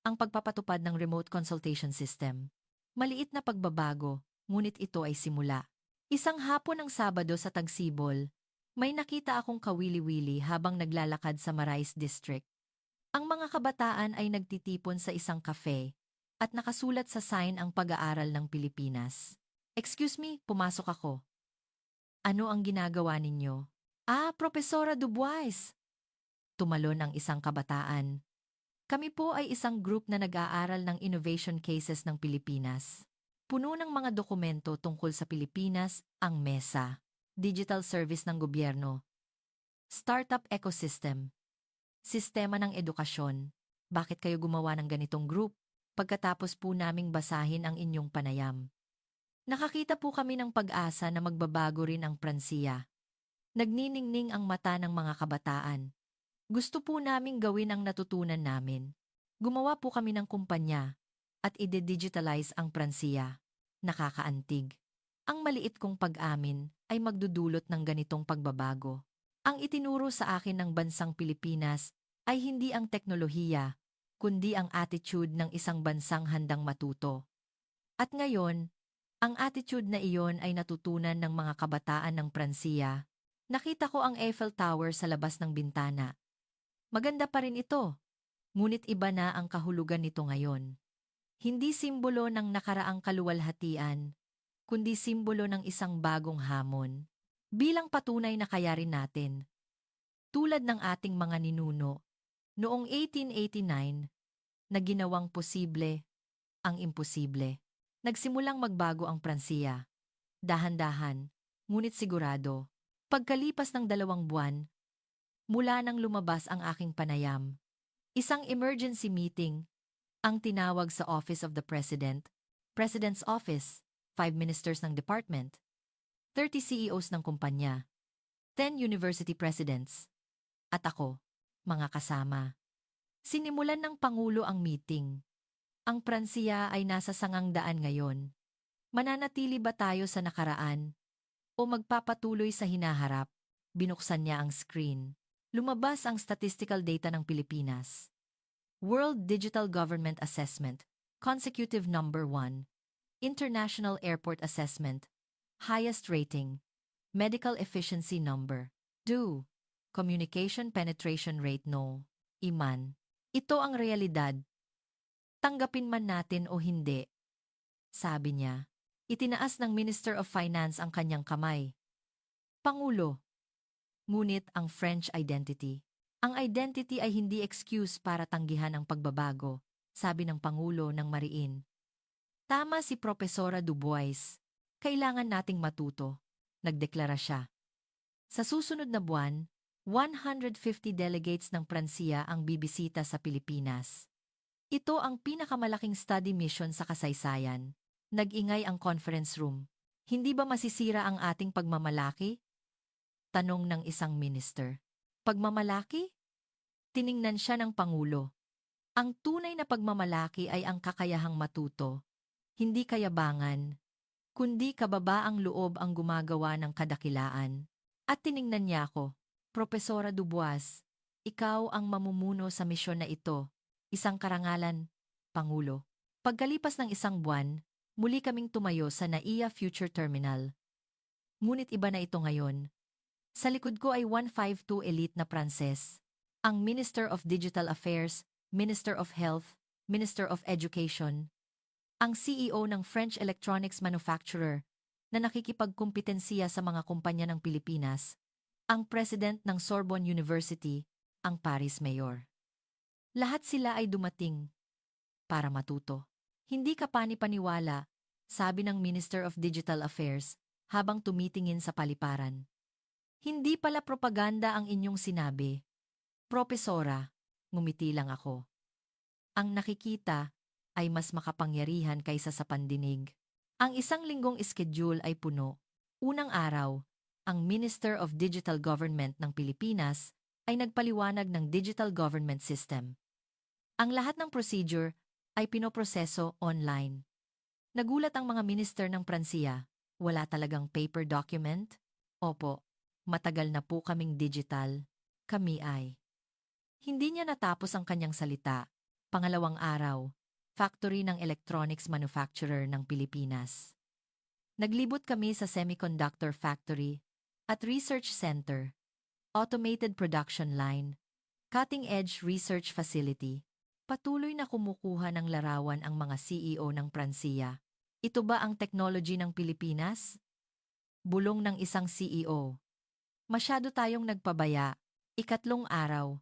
ang pagpapatupad ng remote consultation system. Maliit na pagbabago, ngunit ito ay simula. Isang hapon ng Sabado sa Tagsibol, may nakita akong kawili-wili habang naglalakad sa Marais District. Ang mga kabataan ay nagtitipon sa isang cafe at nakasulat sa sign ang pag-aaral ng Pilipinas. Excuse me, pumasok ako. Ano ang ginagawa ninyo? Ah, Propesora Dubois. Tumalon ang isang kabataan. Kami po ay isang group na nag-aaral ng innovation cases ng Pilipinas. Puno ng mga dokumento tungkol sa Pilipinas, ang MESA, digital service ng gobyerno, startup ecosystem, sistema ng edukasyon. Bakit kayo gumawa ng ganitong group? Pagkatapos po naming basahin ang inyong panayam. Nakakita po kami ng pag-asa na magbabago rin ang Pransiya. Nagniningning ang mata ng mga kabataan. Gusto po naming gawin ang natutunan namin. Gumawa po kami ng kumpanya at ide-digitalize ang Pransiya. Nakakaantig. Ang maliit kong pag-amin ay magdudulot ng ganitong pagbabago. Ang itinuro sa akin ng bansang Pilipinas ay hindi ang teknolohiya, kundi ang attitude ng isang bansang handang matuto. At ngayon, ang attitude na iyon ay natutunan ng mga kabataan ng Pransiya. Nakita ko ang Eiffel Tower sa labas ng bintana. Maganda pa rin ito, ngunit iba na ang kahulugan nito ngayon. Hindi simbolo ng nakaraang kaluwalhatian, kundi simbolo ng isang bagong hamon. Bilang patunay na kaya rin natin, tulad ng ating mga ninuno, noong 1889, na ginawang posible ang imposible. Nagsimulang magbago ang Pransiya. Dahan-dahan, ngunit sigurado. Pagkalipas ng 2 buwan, mula nang lumabas ang aking panayam, isang emergency meeting, ang tinawag sa Office of the President, President's Office, 5 ministers ng department, 30 CEOs ng kumpanya, 10 university presidents, at ako, mga kasama. Sinimulan ng Pangulo ang meeting. Ang Pransiya ay nasa sangang daan ngayon. Mananatili ba tayo sa nakaraan? O magpapatuloy sa hinaharap? Binuksan niya ang screen. Lumabas ang statistical data ng Pilipinas. World Digital Government Assessment, Consecutive Number 1. International Airport Assessment, Highest Rating. Medical Efficiency Number, DO. Communication Penetration Rate No. Iman. Ito ang realidad. Tanggapin man natin o hindi. Sabi niya. Itinaas ng Minister of Finance ang kanyang kamay. Pangulo. Ngunit ang French identity. Ang identity ay hindi excuse para tanggihan ang pagbabago, sabi ng Pangulo ng Mariin. Tama si Propesora Dubois. Kailangan nating matuto, nagdeklara siya. Sa susunod na buwan, 150 delegates ng Pransiya ang bibisita sa Pilipinas. Ito ang pinakamalaking study mission sa kasaysayan. Nag-ingay ang conference room. Hindi ba masisira ang ating pagmamalaki? Tanong ng isang minister. Pagmamalaki? Tiningnan siya ng Pangulo. Ang tunay na pagmamalaki ay ang kakayahang matuto. Hindi kayabangan, kundi kababaang loob ang gumagawa ng kadakilaan. At tiningnan niya ako. Propesora Dubois, ikaw ang mamumuno sa misyon na ito. Isang karangalan, Pangulo. Pagkalipas ng 1 buwan, muli kaming tumayo sa NAIA Future Terminal. Ngunit iba na ito ngayon. Sa likod ko ay 152 elite na Pranses. Ang Minister of Digital Affairs, Minister of Health, Minister of Education. Ang CEO ng French electronics manufacturer na nakikipagkumpetensiya sa mga kumpanya ng Pilipinas. Ang President ng Sorbonne University, ang Paris Mayor. Lahat sila ay dumating para matuto. Hindi ka pani-paniwala, sabi ng Minister of Digital Affairs habang tumitingin sa paliparan. Hindi pala propaganda ang inyong sinabi. Propesora, ngumiti lang ako. Ang nakikita ay mas makapangyarihan kaysa sa pandinig. Ang isang linggong schedule ay puno. Unang araw, ang Minister of Digital Government ng Pilipinas ay nagpaliwanag ng digital government system. Ang lahat ng procedure ay pinoproseso online. Nagulat ang mga minister ng Pransiya. Wala talagang paper document? Opo, matagal na po kaming digital. Kami ay. Hindi niya natapos ang kanyang salita. Pangalawang araw, factory ng electronics manufacturer ng Pilipinas. Naglibot kami sa semiconductor factory at research center, automated production line, cutting-edge research facility. Patuloy na kumukuha ng larawan ang mga CEO ng Pransiya. Ito ba ang technology ng Pilipinas? Bulong ng isang CEO. Masyado tayong nagpabaya. Ikatlong araw.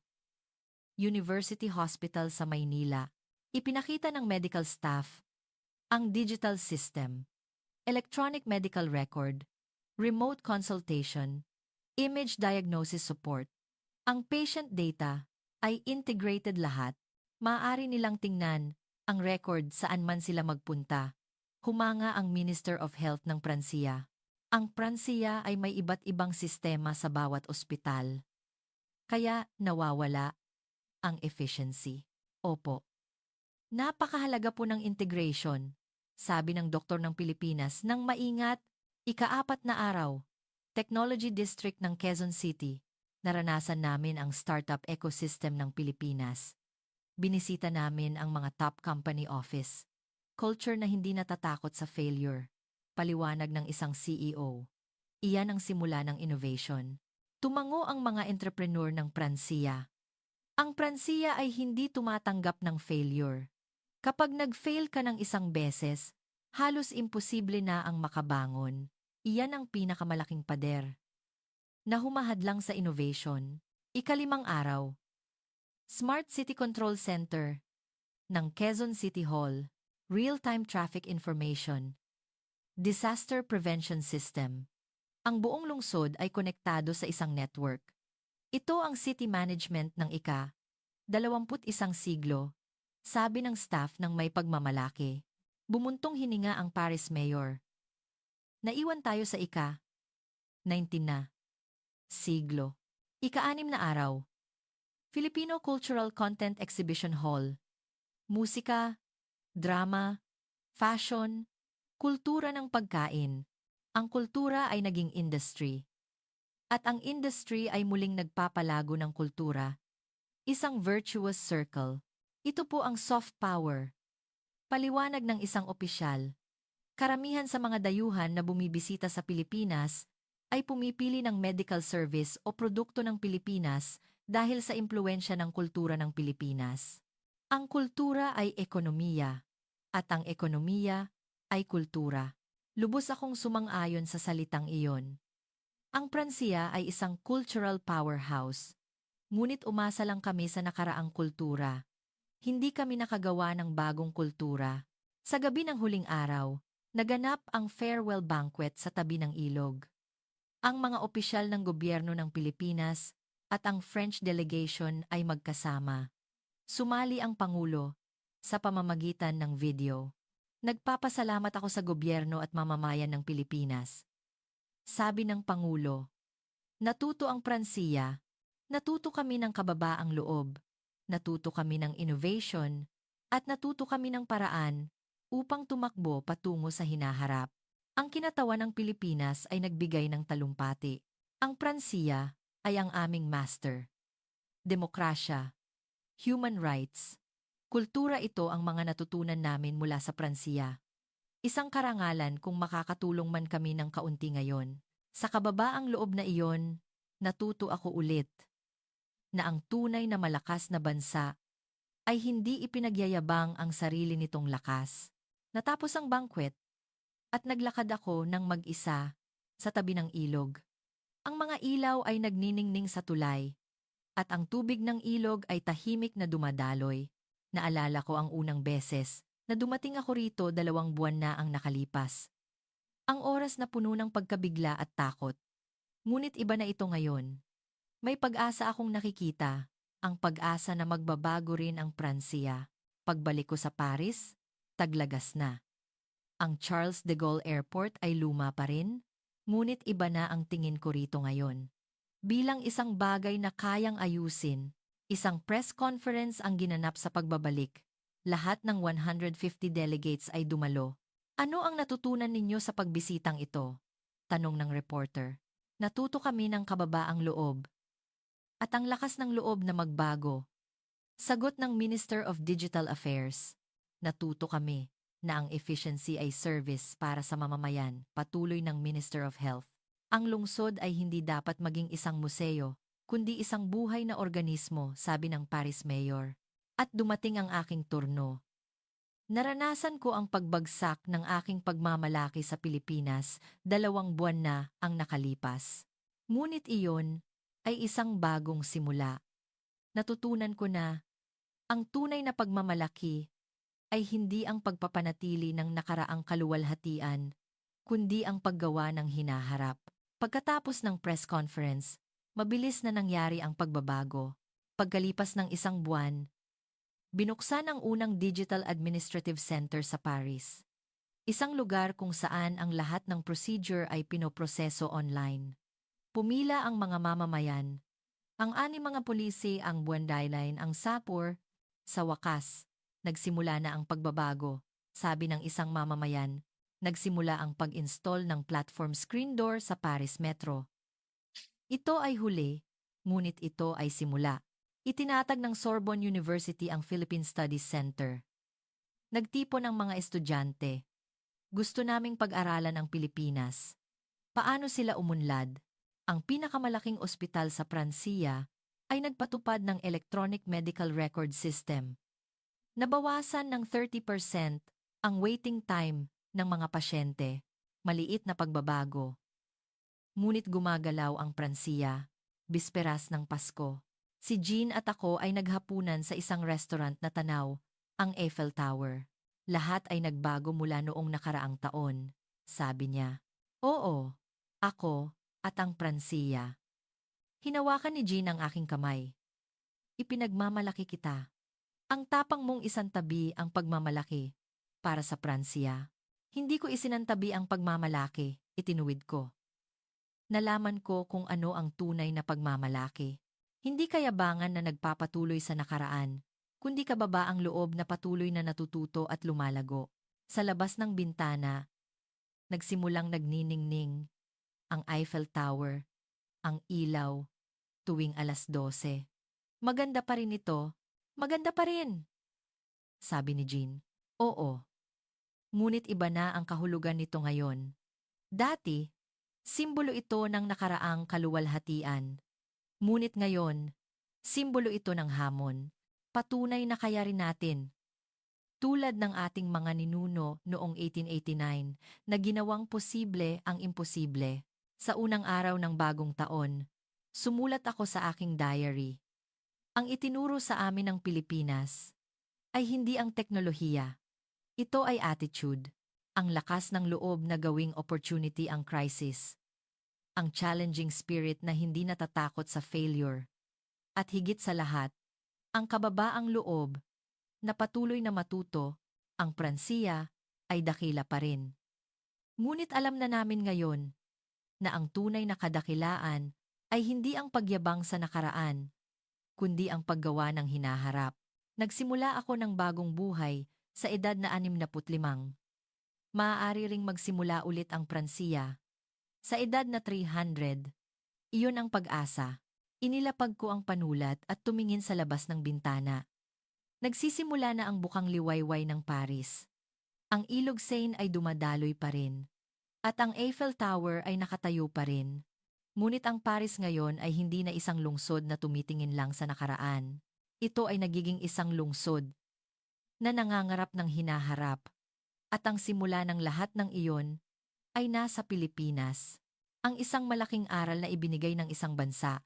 University Hospital sa Maynila. Ipinakita ng medical staff ang digital system, electronic medical record, remote consultation, image diagnosis support. Ang patient data ay integrated lahat. Maaari nilang tingnan ang record saan man sila magpunta. Humanga ang Minister of Health ng Pransiya. Ang Pransiya ay may iba't ibang sistema sa bawat ospital. Kaya nawawala ang efficiency. Opo. Napakahalaga po ng integration, sabi ng doktor ng Pilipinas nang maingat. Ika-4 na araw, Technology District ng Quezon City. Naranasan namin ang startup ecosystem ng Pilipinas. Binisita namin ang mga top company office. Culture na hindi natatakot sa failure. Paliwanag ng isang CEO. Iyan ang simula ng innovation. Tumango ang mga entrepreneur ng Pransiya. Ang Pransiya ay hindi tumatanggap ng failure. Kapag nag-fail ka ng isang beses, halos imposible na ang makabangon. Iyan ang pinakamalaking pader na humahadlang sa innovation. Ika-5 araw. Smart City Control Center ng Quezon City Hall, Real-Time Traffic Information, Disaster Prevention System. Ang buong lungsod ay konektado sa isang network. Ito ang city management ng ika-21 siglo, sabi ng staff ng may pagmamalaki. Bumuntong hininga ang Paris Mayor. Naiwan tayo sa ika-19 na siglo. Ika-6 na araw. Filipino Cultural Content Exhibition Hall. Musika, drama, fashion, kultura ng pagkain. Ang kultura ay naging industry. At ang industry ay muling nagpapalago ng kultura. Isang virtuous circle. Ito po ang soft power. Paliwanag ng isang opisyal. Karamihan sa mga dayuhan na bumibisita sa Pilipinas ay pumipili ng medical service o produkto ng Pilipinas dahil sa impluwensya ng kultura ng Pilipinas. Ang kultura ay ekonomiya, at ang ekonomiya ay kultura. Lubos akong sumang-ayon sa salitang iyon. Ang Pransiya ay isang cultural powerhouse. Ngunit umasa lang kami sa nakaraang kultura. Hindi kami nakagawa ng bagong kultura. Sa gabi ng huling araw, naganap ang farewell banquet sa tabi ng ilog. Ang mga opisyal ng gobyerno ng Pilipinas at ang French delegation ay magkasama. Sumali ang Pangulo sa pamamagitan ng video. Nagpapasalamat ako sa gobyerno at mamamayan ng Pilipinas. Sabi ng Pangulo. Natuto ang Pransiya. Natuto kami ng kababaang loob. Natuto kami ng innovation. At natuto kami ng paraan upang tumakbo patungo sa hinaharap. Ang kinatawan ng Pilipinas ay nagbigay ng talumpati. Ang Pransiya ay ang aming master. Demokrasya, human rights, kultura, ito ang mga natutunan namin mula sa Pransiya. Isang karangalan kung makakatulong man kami ng kaunti ngayon. Sa kababaang loob na iyon, natuto ako ulit na ang tunay na malakas na bansa ay hindi ipinagyayabang ang sarili nitong lakas. Natapos ang banquet at naglakad ako ng mag-isa sa tabi ng ilog. Ang mga ilaw ay nagniningning sa tulay at ang tubig ng ilog ay tahimik na dumadaloy. Naalala ko ang unang beses na dumating ako rito, 2 buwan na ang nakalipas. Ang oras na puno ng pagkabigla at takot. Ngunit iba na ito ngayon. May pag-asa akong nakikita, ang pag-asa na magbabago rin ang Pransiya. Pagbalik ko sa Paris, taglagas na Ang Charles de Gaulle Airport ay luma pa rin, ngunit iba na ang tingin ko rito ngayon. Bilang isang bagay na kayang ayusin, isang press conference ang ginanap sa pagbabalik. Lahat ng 150 delegates ay dumalo. Ano ang natutunan ninyo sa pagbisitang ito? Tanong ng reporter. Natuto kami ng kababaang loob. At ang lakas ng loob na magbago. Sagot ng Minister of Digital Affairs. Natuto kami na ang efficiency ay service para sa mamamayan, patuloy ng Minister of Health. Ang lungsod ay hindi dapat maging isang museo, kundi isang buhay na organismo, sabi ng Paris Mayor. At dumating ang aking turno. Naranasan ko ang pagbagsak ng aking pagmamalaki sa Pilipinas, 2 buwan na ang nakalipas. Ngunit iyon ay isang bagong simula. Natutunan ko na ang tunay na pagmamalaki ay hindi ang pagpapanatili ng nakaraang kaluwalhatian, kundi ang paggawa ng hinaharap. Pagkatapos ng press conference, mabilis na nangyari ang pagbabago. Pagkalipas ng 1 buwan, binuksan ang unang Digital Administrative Center sa Paris. Isang lugar kung saan ang lahat ng procedure ay pinoproseso online. Pumila ang mga mamamayan. Ang 6 mga polisi ang buwandaylin ang sapor. Sa wakas, nagsimula na ang pagbabago, sabi ng isang mamamayan. Nagsimula ang pag-install ng platform screen door sa Paris Metro. Ito ay huli, ngunit ito ay simula. Itinatag ng Sorbonne University ang Philippine Studies Center. Nagtipon ang mga estudyante. Gusto naming pag-aralan ang Pilipinas. Paano sila umunlad? Ang pinakamalaking ospital sa Pransiya ay nagpatupad ng Electronic Medical Record System. Nabawasan ng 30% ang waiting time ng mga pasyente. Maliit na pagbabago. Ngunit gumagalaw ang Pransiya. Bisperas ng Pasko. Si Jean at ako ay naghapunan sa isang restaurant na tanaw, ang Eiffel Tower. Lahat ay nagbago mula noong nakaraang taon, sabi niya. Oo, ako at ang Pransiya. Hinawakan ni Jean ang aking kamay. Ipinagmamalaki kita. Ang tapang mong isantabi ang pagmamalaki para sa Pransiya. Hindi ko isinantabi ang pagmamalaki, itinuwid ko. Nalaman ko kung ano ang tunay na pagmamalaki. Hindi kayabangan na nagpapatuloy sa nakaraan, kundi kababaang loob na patuloy na natututo at lumalago. Sa labas ng bintana, nagsimulang nagniningning ang Eiffel Tower, ang ilaw, tuwing 12:00. Maganda pa rin ito, maganda pa rin, sabi ni Jean. Oo, ngunit iba na ang kahulugan nito ngayon. Dati, simbolo ito ng nakaraang kaluwalhatian. Ngunit ngayon, simbolo ito ng hamon. Patunay na kaya rin natin. Tulad ng ating mga ninuno noong 1889 na ginawang posible ang imposible. Sa unang araw ng bagong taon, sumulat ako sa aking diary. Ang itinuro sa amin ng Pilipinas ay hindi ang teknolohiya. Ito ay attitude, ang lakas ng loob na gawing opportunity ang crisis. Ang challenging spirit na hindi natatakot sa failure. At higit sa lahat, ang kababaang loob na patuloy na matuto, ang Pransiya ay dakila pa rin. Ngunit alam na namin ngayon na ang tunay na kadakilaan ay hindi ang pagyabang sa nakaraan, kundi ang paggawa ng hinaharap. Nagsimula ako ng bagong buhay sa edad na 65. Maaari ring magsimula ulit ang Pransiya. Sa edad na 300, iyon ang pag-asa. Inilapag ko ang panulat at tumingin sa labas ng bintana. Nagsisimula na ang bukang liwayway ng Paris. Ang ilog Seine ay dumadaloy pa rin. At ang Eiffel Tower ay nakatayo pa rin. Ngunit ang Paris ngayon ay hindi na isang lungsod na tumitingin lang sa nakaraan. Ito ay nagiging isang lungsod na nangangarap ng hinaharap. At ang simula ng lahat ng iyon ay nasa Pilipinas, ang isang malaking aral na ibinigay ng isang bansa,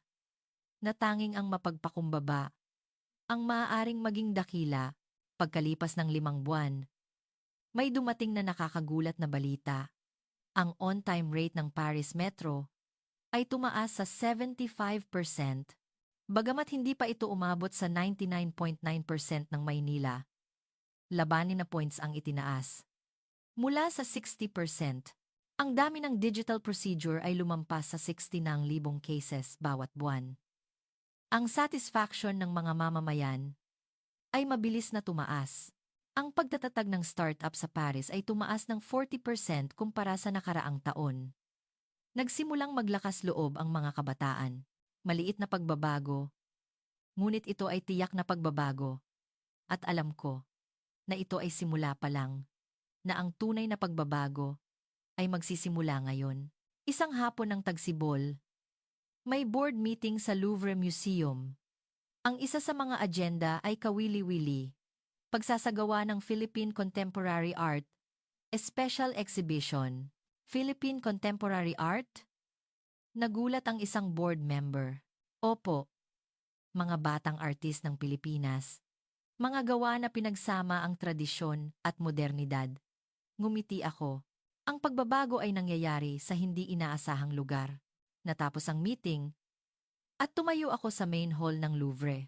na tanging ang mapagpakumbaba, ang maaaring maging dakila, pagkalipas ng 5 buwan. May dumating na nakakagulat na balita. Ang on-time rate ng Paris Metro ay tumaas sa 75%, bagamat hindi pa ito umabot sa 99.9% ng Maynila. Labanin na points ang itinaas. Mula sa 60%, ang dami ng digital procedure ay lumampas sa 69,000 cases bawat buwan. Ang satisfaction ng mga mamamayan ay mabilis na tumaas. Ang pagtatatag ng startup sa Paris ay tumaas ng 40% kumpara sa nakaraang taon. Nagsimulang maglakas loob ang mga kabataan. Maliit na pagbabago, ngunit ito ay tiyak na pagbabago. At alam ko na ito ay simula pa lang, na ang tunay na pagbabago ay magsisimula ngayon. Isang hapon ng tagsibol, may board meeting sa Louvre Museum. Ang isa sa mga agenda ay kawili-wili, pagsasagawa ng Philippine Contemporary Art, a special exhibition. Philippine Contemporary Art? Nagulat ang isang board member. Opo, mga batang artist ng Pilipinas. Mga gawa na pinagsama ang tradisyon at modernidad. Ngumiti ako. Ang pagbabago ay nangyayari sa hindi inaasahang lugar. Natapos ang meeting, at tumayo ako sa main hall ng Louvre.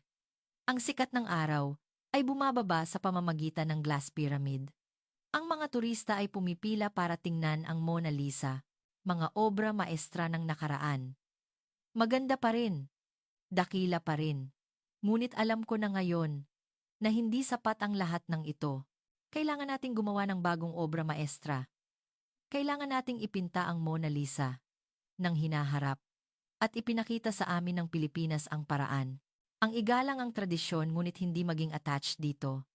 Ang sikat ng araw ay bumababa sa pamamagitan ng glass pyramid. Ang mga turista ay pumipila para tingnan ang Mona Lisa, mga obra maestra ng nakaraan. Maganda pa rin, dakila pa rin. Ngunit alam ko na ngayon na hindi sapat ang lahat ng ito. Kailangan nating gumawa ng bagong obra maestra. Kailangan nating ipinta ang Mona Lisa ng hinaharap at ipinakita sa amin ng Pilipinas ang paraan. Ang igalang ang tradisyon ngunit hindi maging attached dito.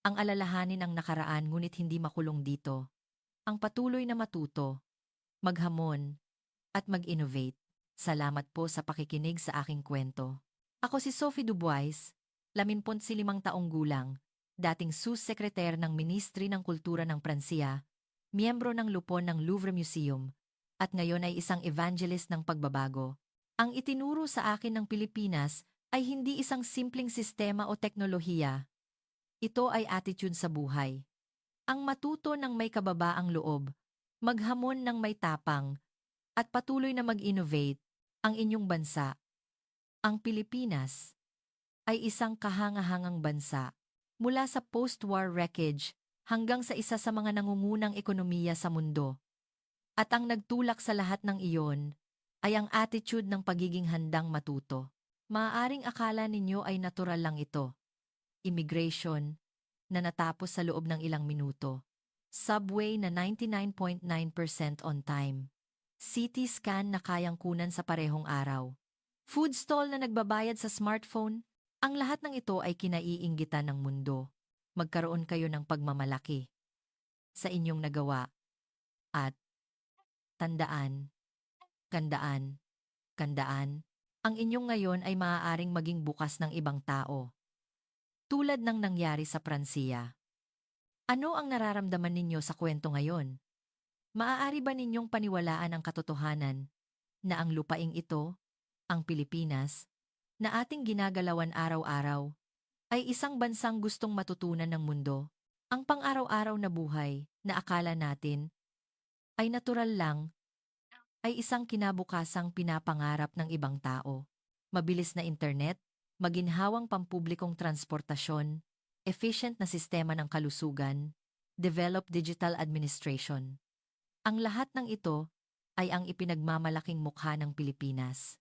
Ang alalahanin ang nakaraan ngunit hindi makulong dito. Ang patuloy na matuto, maghamon, at mag-innovate. Salamat po sa pakikinig sa aking kwento. Ako si Sophie Dubois, 55 taong gulang, dating sus-sekreter ng Ministry ng Kultura ng Pransiya, miyembro ng lupon ng Louvre Museum, at ngayon ay isang evangelist ng pagbabago. Ang itinuro sa akin ng Pilipinas ay hindi isang simpleng sistema o teknolohiya. Ito ay attitude sa buhay. Ang matuto ng may kababaang loob, maghamon ng may tapang, at patuloy na mag-innovate, ang inyong bansa. Ang Pilipinas ay isang kahangahangang bansa. Mula sa post-war wreckage hanggang sa isa sa mga nangungunang ekonomiya sa mundo. At ang nagtulak sa lahat ng iyon ay ang attitude ng pagiging handang matuto. Maaaring akala ninyo ay natural lang ito. Immigration na natapos sa loob ng ilang minuto. Subway na 99.9% on time. CT scan na kayang kunan sa parehong araw. Food stall na nagbabayad sa smartphone. Ang lahat ng ito ay kinaiinggitan ng mundo. Magkaroon kayo ng pagmamalaki sa inyong nagawa. At tandaan, kandaan, kandaan, ang inyong ngayon ay maaaring maging bukas ng ibang tao. Tulad ng nangyari sa Pransiya. Ano ang nararamdaman ninyo sa kwento ngayon? Maaari ba ninyong paniwalaan ang katotohanan na ang lupaing ito, ang Pilipinas, na ating ginagalawan araw-araw, ay isang bansang gustong matutunan ng mundo? Ang pang-araw-araw na buhay na akala natin ay natural lang, ay isang kinabukasang pinapangarap ng ibang tao. Mabilis na internet, maginhawang pampublikong transportasyon, efficient na sistema ng kalusugan, developed digital administration. Ang lahat ng ito ay ang ipinagmamalaking mukha ng Pilipinas.